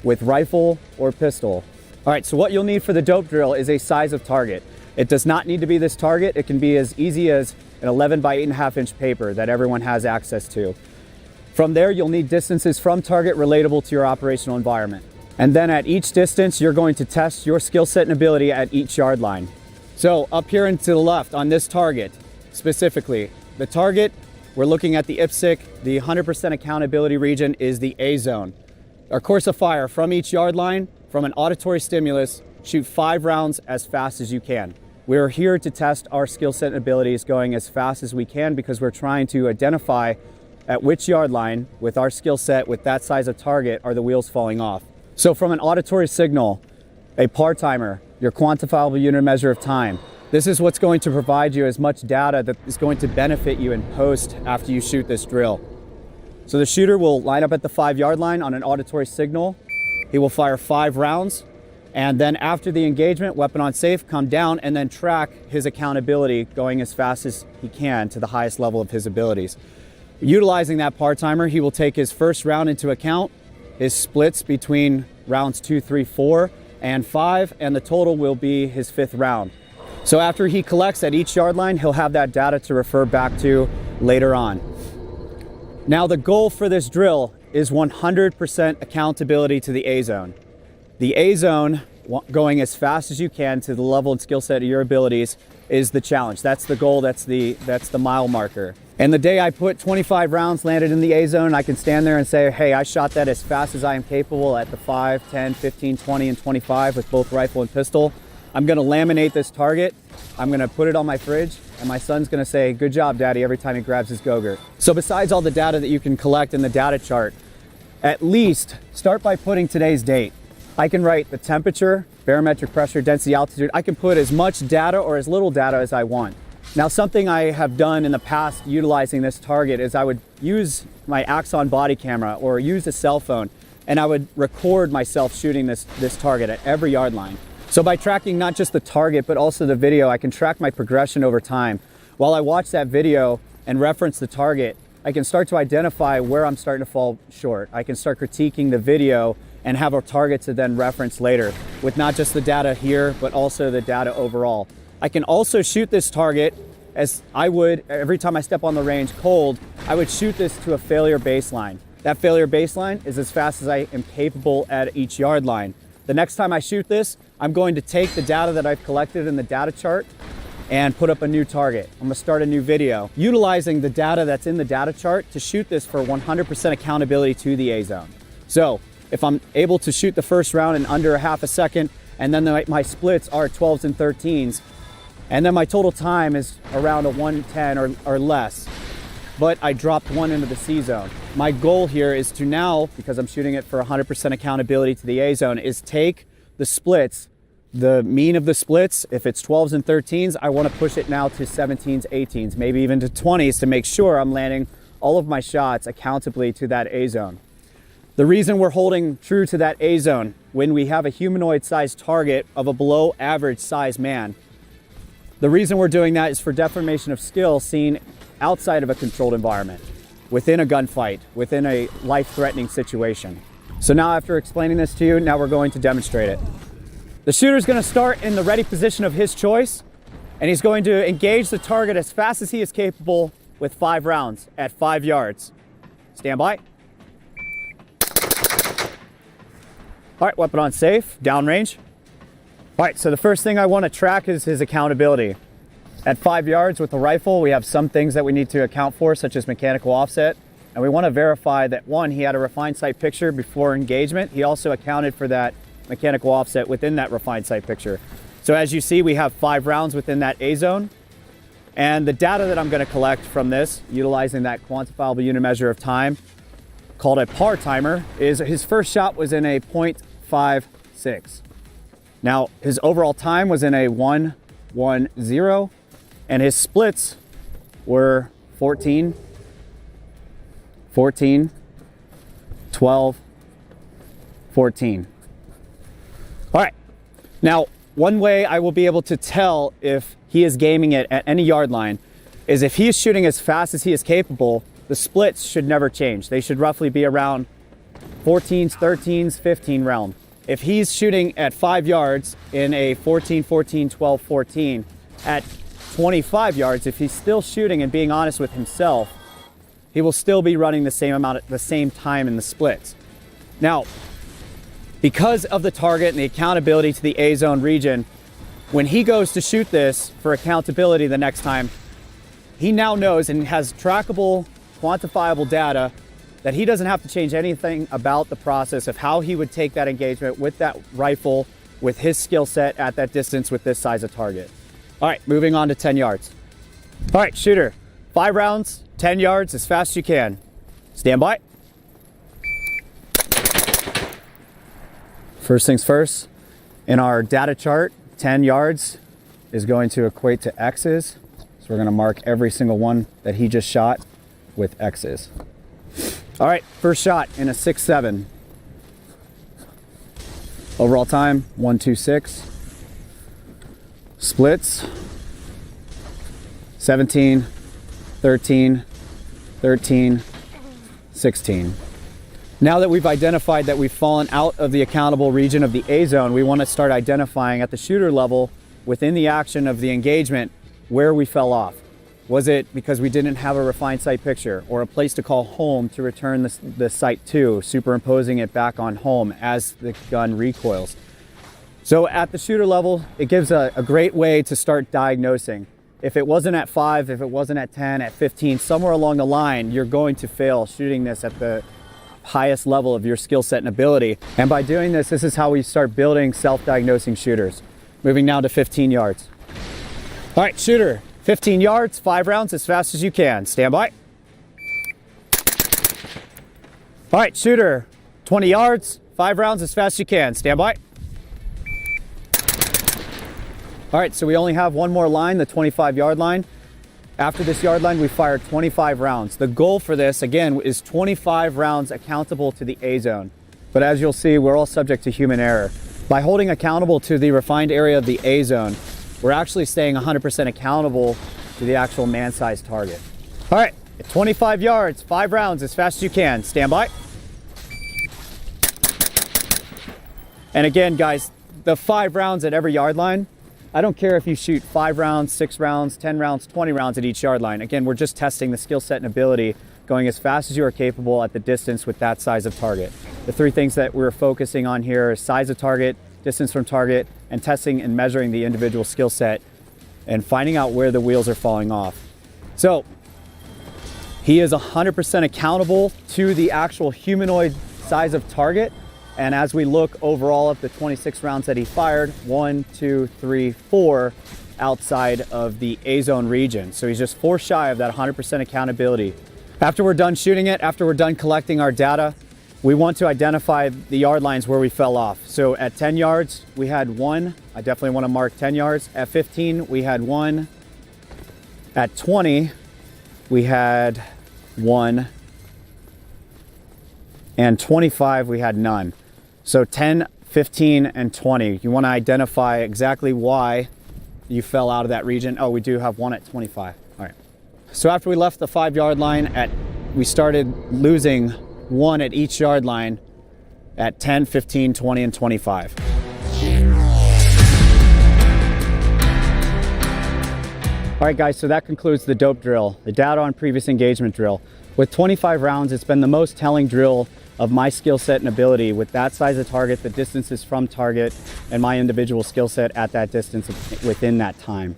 S2: With rifle or pistol. All right, so what you'll need for the dope drill is a size of target. It does not need to be this target. It can be as easy as an 11 by 8.5 inch paper that everyone has access to. From there, you'll need distances from target relatable to your operational environment. And then at each distance, you're going to test your skill set and ability at each yard line. So up here and to the left on this target, specifically, the target, we're looking at the IPSC, the 100% accountability region is the A zone. Our course of fire from each yard line, from an auditory stimulus, shoot 5 rounds as fast as you can. We're here to test our skill set and abilities going as fast as we can because we're trying to identify at which yard line with our skill set, with that size of target, are the wheels falling off. So from an auditory signal, a par timer, your quantifiable unit measure of time. This is what's going to provide you as much data that is going to benefit you in post after you shoot this drill. So the shooter will line up at the 5 yard line on an auditory signal. He will fire 5 rounds, and then after the engagement, weapon on safe, come down and then track his accountability going as fast as he can to the highest level of his abilities. Utilizing that par timer, he will take his first round into account, his splits between rounds 2, 3, 4, and 5, and the total will be his 5th round. So after he collects at each yard line, he'll have that data to refer back to later on. Now the goal for this drill is 100% accountability to the A zone. The A zone, going as fast as you can to the level and skill set of your abilities, is the challenge. That's the goal, that's the mile marker. And the day I put 25 rounds landed in the A zone, I can stand there and say, hey, I shot that as fast as I am capable at the 5, 10, 15, 20, and 25 with both rifle and pistol. I'm gonna laminate this target. I'm gonna put it on my fridge, and my son's gonna say, "Good job, Daddy," every time he grabs his Go-Gurt. So besides all the data that you can collect in the data chart, at least start by putting today's date. I can write the temperature, barometric pressure, density, altitude. I can put as much data or as little data as I want. Now, something I have done in the past utilizing this target is I would use my Axon body camera or use a cell phone, and I would record myself shooting this target at every yard line. So by tracking not just the target, but also the video, I can track my progression over time. While I watch that video and reference the target, I can start to identify where I'm starting to fall short. I can start critiquing the video and have a target to then reference later with not just the data here, but also the data overall. I can also shoot this target as I would every time I step on the range cold. I would shoot this to a failure baseline. That failure baseline is as fast as I am capable at each yard line. The next time I shoot this, I'm going to take the data that I've collected in the data chart and put up a new target. I'm gonna start a new video utilizing the data that's in the data chart to shoot this for 100% accountability to the A zone. So if I'm able to shoot the first round in under a half a second, and then my splits are 12s and 13s, and then my total time is around a 110 or less, but I dropped one into the C zone. My goal here is to now, because I'm shooting it for 100% accountability to the A zone, is take the splits, the mean of the splits. If it's 12s and 13s, I want to push it now to 17s, 18s, maybe even to 20s to make sure I'm landing all of my shots accountably to that A zone. The reason we're holding true to that A zone when we have a humanoid sized target of a below average size man, the reason we're doing that is for deformation of skill seen outside of a controlled environment, within a gunfight, within a life-threatening situation. So now after explaining this to you, now we're going to demonstrate it. The shooter's gonna start in the ready position of his choice, and he's going to engage the target as fast as he is capable with 5 rounds at 5 yards. Stand by. All right, weapon on safe, downrange. All right, so the first thing I want to track is his accountability. At 5 yards with the rifle, we have some things that we need to account for, such as mechanical offset. And we want to verify that, one, he had a refined sight picture before engagement. He also accounted for that mechanical offset within that refined sight picture. So as you see, we have 5 rounds within that A zone. And the data that I'm going to collect from this, utilizing that quantifiable unit measure of time, called a par timer, is his first shot was in a .56. Now, his overall time was in a 1:10, and his splits were 14, 14, 12, 14. All right, now one way I will be able to tell if he is gaming it at any yard line is if he is shooting as fast as he is capable, the splits should never change. They should roughly be around 14s, 13s, 15 realm. If he's shooting at 5 yards in a 14, 14, 12, 14, at 25 yards, if he's still shooting and being honest with himself, he will still be running the same amount at the same time in the splits. Now, because of the target and the accountability to the A zone region, when he goes to shoot this for accountability the next time, he now knows and has trackable, quantifiable data that he doesn't have to change anything about the process of how he would take that engagement with that rifle, with his skill set at that distance with this size of target. All right, moving on to 10 yards. All right, shooter, 5 rounds, 10 yards, as fast as you can. Stand by. First things first, in our data chart, 10 yards is going to equate to X's. So we're gonna mark every single one that he just shot with X's. All right, first shot in a 6.7. Overall time, 1:26. Splits, 17, 13, 13, 16. Now that we've identified that we've fallen out of the accountable region of the A zone, we want to start identifying at the shooter level within the action of the engagement where we fell off. Was it because we didn't have a refined sight picture or a place to call home to return the sight to, superimposing it back on home as the gun recoils? So at the shooter level, it gives a great way to start diagnosing. If it wasn't at 5, if it wasn't at 10, at 15, somewhere along the line, you're going to fail shooting this at the highest level of your skill set and ability. And by doing this, this is how we start building self-diagnosing shooters. Moving now to 15 yards. All right, shooter, 15 yards, 5 rounds as fast as you can. Stand by. All right, shooter, 20 yards, 5 rounds as fast as you can. Stand by. All right, so we only have one more line, the 25-yard line. After this yard line, we fire 25 rounds. The goal for this, again, is 25 rounds accountable to the A zone. But as you'll see, we're all subject to human error. By holding accountable to the refined area of the A zone, we're actually staying 100% accountable to the actual man-sized target. All right, 25 yards, 5 rounds as fast as you can. Stand by. And again, guys, the 5 rounds at every yard line, I don't care if you shoot 5 rounds, 6 rounds, 10 rounds, 20 rounds at each yard line. Again, we're just testing the skill set and ability, going as fast as you are capable at the distance with that size of target. The 3 things that we're focusing on here are size of target, distance from target, and testing and measuring the individual skill set and finding out where the wheels are falling off. So he is 100% accountable to the actual humanoid size of target. And as we look overall at the 26 rounds that he fired, 1, 2, 3, 4 outside of the A zone region. So he's just 4 shy of that 100% accountability. After we're done shooting it, after we're done collecting our data, we want to identify the yard lines where we fell off. So at 10 yards, we had 1. I definitely want to mark 10 yards. At 15, we had 1. At 20, we had 1. And 25, we had none. So 10, 15, and 20. You want to identify exactly why you fell out of that region. Oh, we do have 1 at 25. All right. So after we left the 5-yard line, we started losing 1 at each yard line at 10, 15, 20, and 25. All right, guys, so that concludes the dope drill, the data on previous engagement drill. With 25 rounds, it's been the most telling drill of my skill set and ability with that size of target, the distances from target, and my individual skill set at that distance within that time.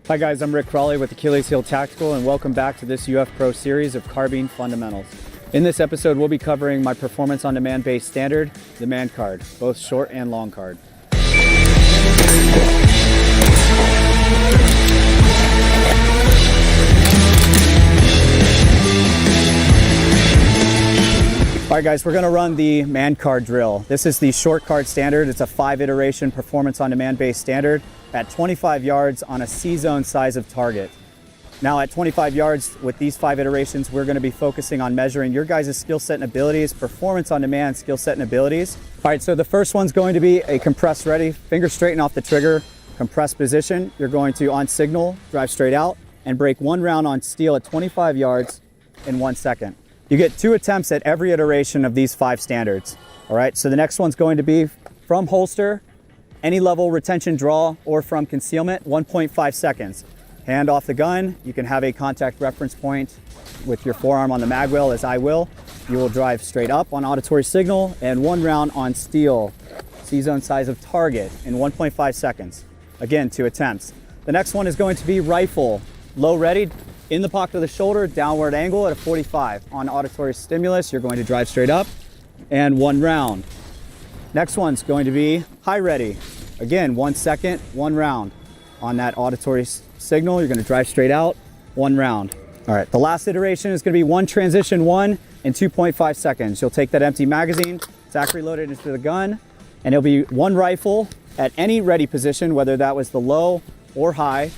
S2: Hi guys, I'm Rick Crawley with Achilles Heel Tactical, and welcome back to this UF Pro series of Carbine Fundamentals. In this episode, we'll be covering my performance on demand based standard, the man card, both short and long card. All right guys, we're gonna run the man card drill. This is the short card standard. It's a 5-iteration performance on demand based standard at 25 yards on a C-zone size of target. Now at 25 yards with these 5 iterations, we're gonna be focusing on measuring your guys' skill set and abilities, performance on demand skill set and abilities. All right, so the first one's going to be a compress ready, finger straighten off the trigger, compress position. You're going to, on signal, drive straight out and break 1 round on steel at 25 yards in 1 second. You get 2 attempts at every iteration of these 5 standards. All right, so the next one's going to be from holster, any level retention draw, or from concealment, 1.5 seconds. Hand off the gun, you can have a contact reference point with your forearm on the mag well, as I will. You will drive straight up on auditory signal and 1 round on steel, C-zone size of target in 1.5 seconds. Again, 2 attempts. The next one is going to be rifle, low ready, in the pocket of the shoulder, downward angle at a 45. On auditory stimulus, you're going to drive straight up and 1 round. Next one's going to be high ready. Again, 1 second, 1 round. On that auditory signal, you're going to drive straight out, 1 round. All right, the last iteration is going to be 1 transition 1 in 2.5 seconds. You'll take that empty magazine, sack reloaded into the gun, and it'll be 1 rifle at any ready position, whether that was the low or high.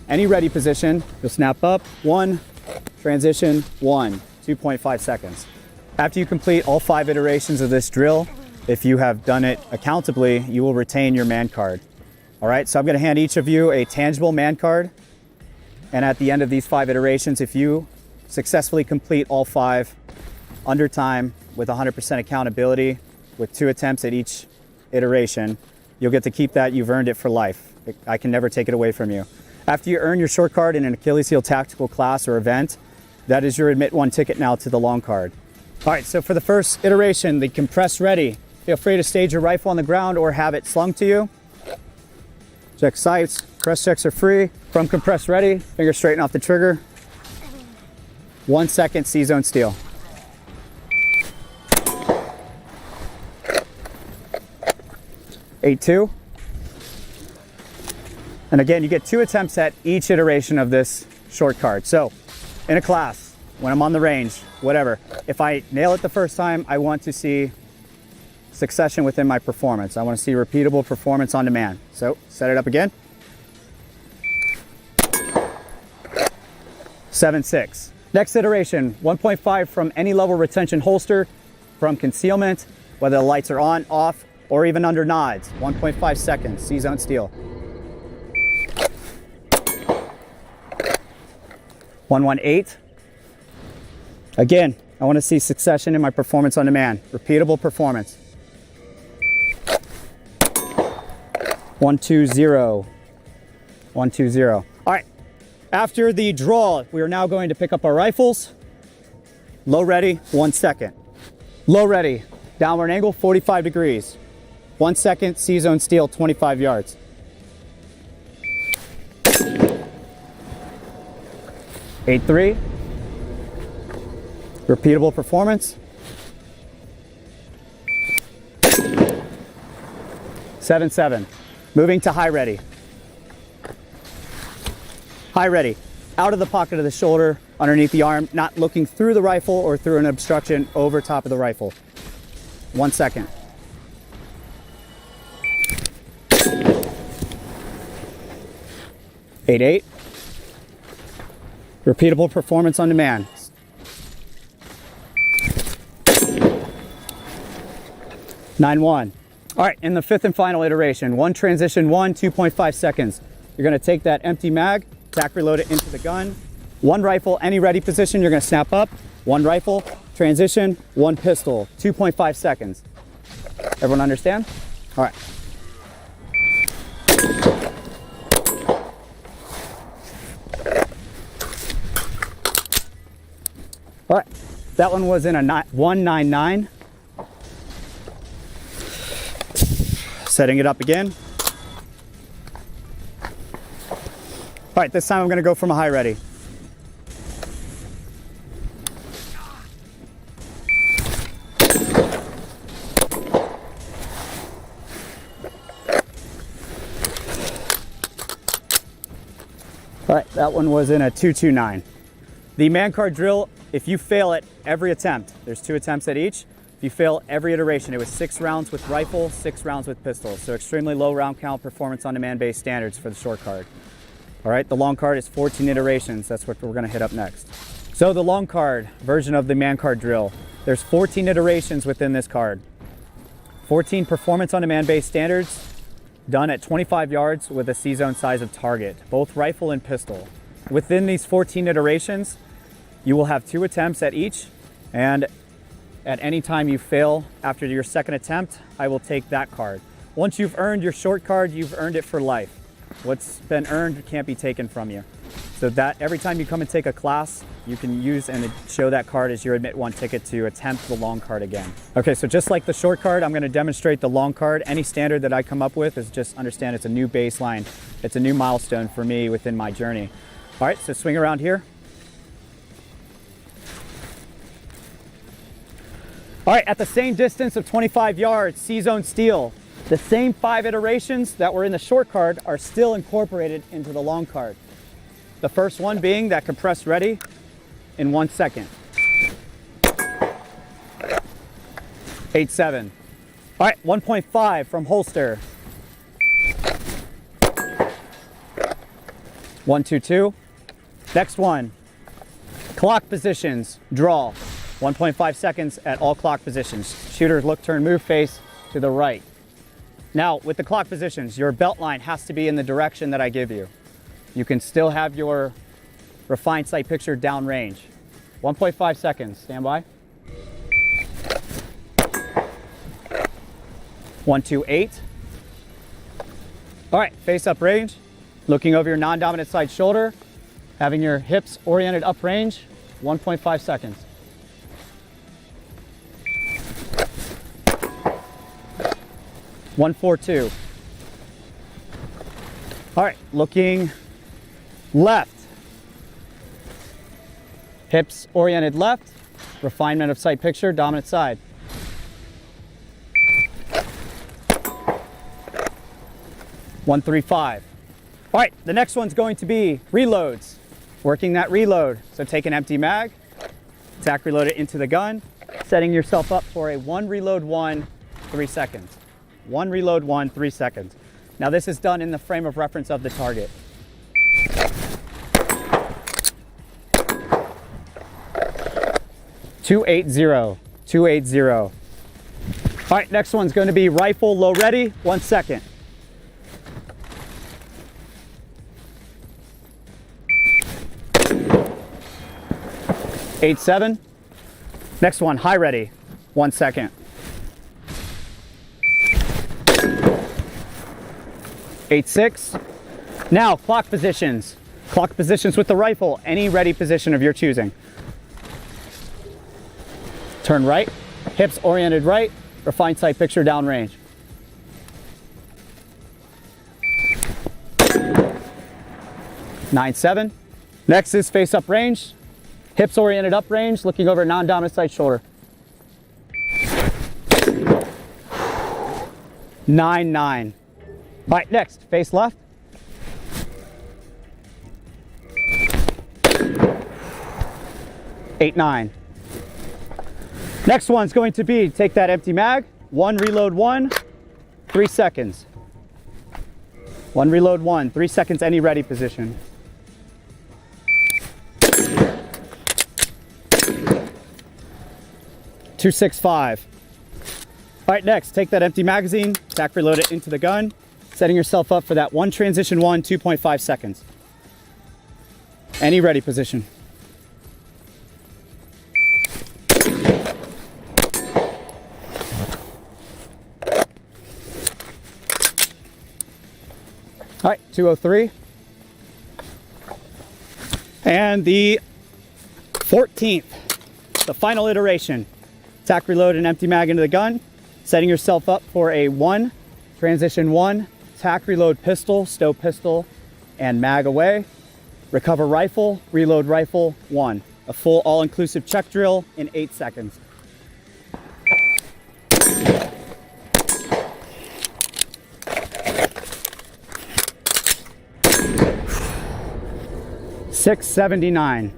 S2: Any ready position, you'll snap up, 1, transition 1, 2.5 seconds. After you complete all 5 iterations of this drill, if you have done it accountably, you will retain your man card. All right, so I'm gonna hand each of you a tangible man card. And at the end of these 5 iterations, if you successfully complete all 5 under time with 100% accountability, with 2 attempts at each iteration, You'll get to keep that. You've earned it for life. I can never take it away from you. After you earn your short card in an Achilles heel tactical class or event, that is your admit one ticket now to the long card. All right, so for the first iteration, the compress ready, feel free to stage your rifle on the ground or have it slung to you. Check sights, press checks are free. From compress ready, finger straighten off the trigger. 1 second, C-zone steel. Eight two. And again, you get 2 attempts at each iteration of this short card. So in a class, when I'm on the range, whatever, if I nail it the first time, I want to see succession within my performance. I want to see repeatable performance on demand. So set it up again. 7.6. Next iteration, 1.5 from any level retention holster, from concealment, whether the lights are on, off, or even under nods. 1.5 seconds, C-zone steel. 118. Again, I want to see succession in my performance on demand. Repeatable performance. 120. 120. All right. After the draw, we are now going to pick up our rifles. Low ready, 1 second. Low ready, downward angle, 45 degrees. 1 second, C-zone steel, 25 yards. Eight three. Repeatable performance. 7.7. Moving to high ready. High ready. Out of the pocket of the shoulder, underneath the arm, not looking through the rifle or through an obstruction over top of the rifle. 1 second. 8.8. Repeatable performance on demand. 9.1. All right, in the 5th and final iteration, 1 transition 1, 2.5 seconds. You're gonna take that empty mag, tack reload it into the gun. 1 rifle, any ready position, you're gonna snap up. 1 rifle, transition, 1 pistol, 2.5 seconds. Everyone understand? All right. All right, that one was in a 199. Setting it up again. All right, this time I'm gonna go from a high ready. All right, that one was in a 229. The man card drill, if you fail it every attempt, there's 2 attempts at each. If you fail every iteration, it was 6 rounds with rifle, 6 rounds with pistol. So extremely low round count performance on demand based standards for the short card. All right, the long card is 14 iterations. That's what we're gonna hit up next. So the long card version of the man card drill, there's 14 iterations within this card. 14 performance on demand based standards done at 25 yards with a C-zone size of target, both rifle and pistol. Within these 14 iterations, you will have 2 attempts at each, and at any time you fail after your 2nd attempt, I will take that card. Once you've earned your short card, you've earned it for life. What's been earned can't be taken from you. So that every time you come and take a class, you can use and show that card as your admit one ticket to attempt the long card again. Okay, so just like the short card, I'm gonna demonstrate the long card. Any standard that I come up with is just understand it's a new baseline. It's a new milestone for me within my journey. All right, so swing around here. All right, at the same distance of 25 yards, C-zone steel. The same 5 iterations that were in the short card are still incorporated into the long card. The first one being that compressed ready in 1 second. 8.7. All right, 1.5 from holster. 1.22. Next one, clock positions, draw. 1.5 seconds at all clock positions. Shooter, look, turn, move, face to the right. Now, with the clock positions, your belt line has to be in the direction that I give you. You can still have your refined sight picture downrange. 1.5 seconds, stand by. 128. All right, face up range, looking over your non-dominant side shoulder, having your hips oriented up range, 1.5 seconds. One, 4, 2. All right, looking left. Hips oriented left, refinement of sight picture, dominant side. One, 3, 5. All right, the next one's going to be reloads. Working that reload. So take an empty mag, tack reload it into the gun, setting yourself up for a 1 reload 1, 3 seconds. 1 reload 1, 3 seconds. Now this is done in the frame of reference of the target. .280, 280. All right, next one's going to be rifle low ready, 1 second. .87. Next one, high ready, 1 second. .86. Now clock positions. Clock positions with the rifle, any ready position of your choosing. Turn right, hips oriented right, refine sight picture downrange. .97. Next is face up range, hips oriented up range, looking over non-dominant side shoulder. .99. All right, next, face left. .89. Next one's going to be, take that empty mag, 1 reload 1, 3 seconds. 1 reload 1, 3 seconds, any ready position. .265. All right, next, take that empty magazine, tack reload it into the gun, setting yourself up for that 1 transition 1, 2.5 seconds. Any ready position. All right, 203. And the 14th, the final iteration. Tack reload and empty mag into the gun, setting yourself up for a 1, transition 1, tack reload pistol, stow pistol, and mag away. Recover rifle, reload rifle, 1. A full all-inclusive check drill in 8 seconds. .679.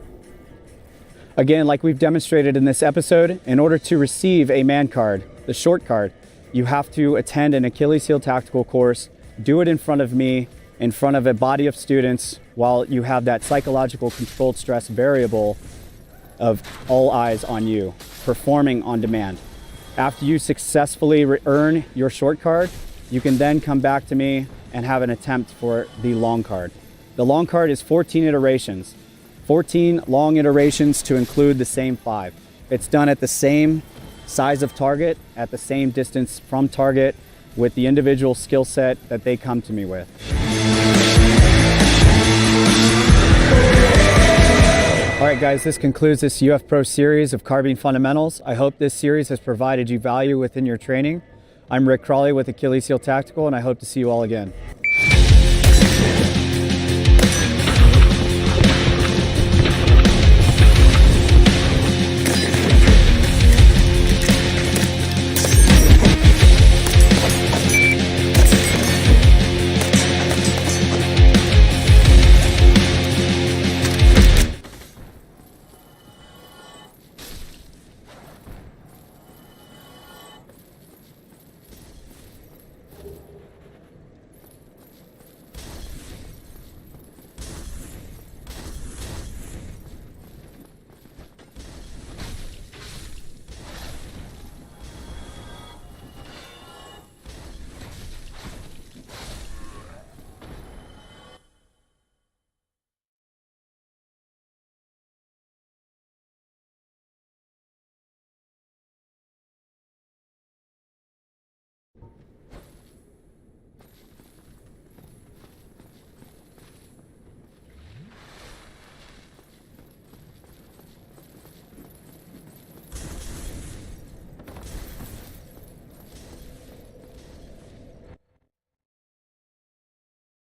S2: Again, like we've demonstrated in this episode, in order to receive a man card, the short card, you have to attend an Achilles heel tactical course, do it in front of me, in front of a body of students, while you have that psychological controlled stress variable of all eyes on you, performing on demand. After you successfully earn your short card, you can then come back to me and have an attempt for the long card. The long card is 14 iterations, 14 long iterations to include the same 5. It's done at the same size of target, at the same distance from target, with the individual skill set that they come to me with. All right, guys, this concludes this UF Pro series of Carbine Fundamentals. I hope this series has provided you value within your training. I'm Rick Crawley with Achilles Heel Tactical, and I hope to see you all again.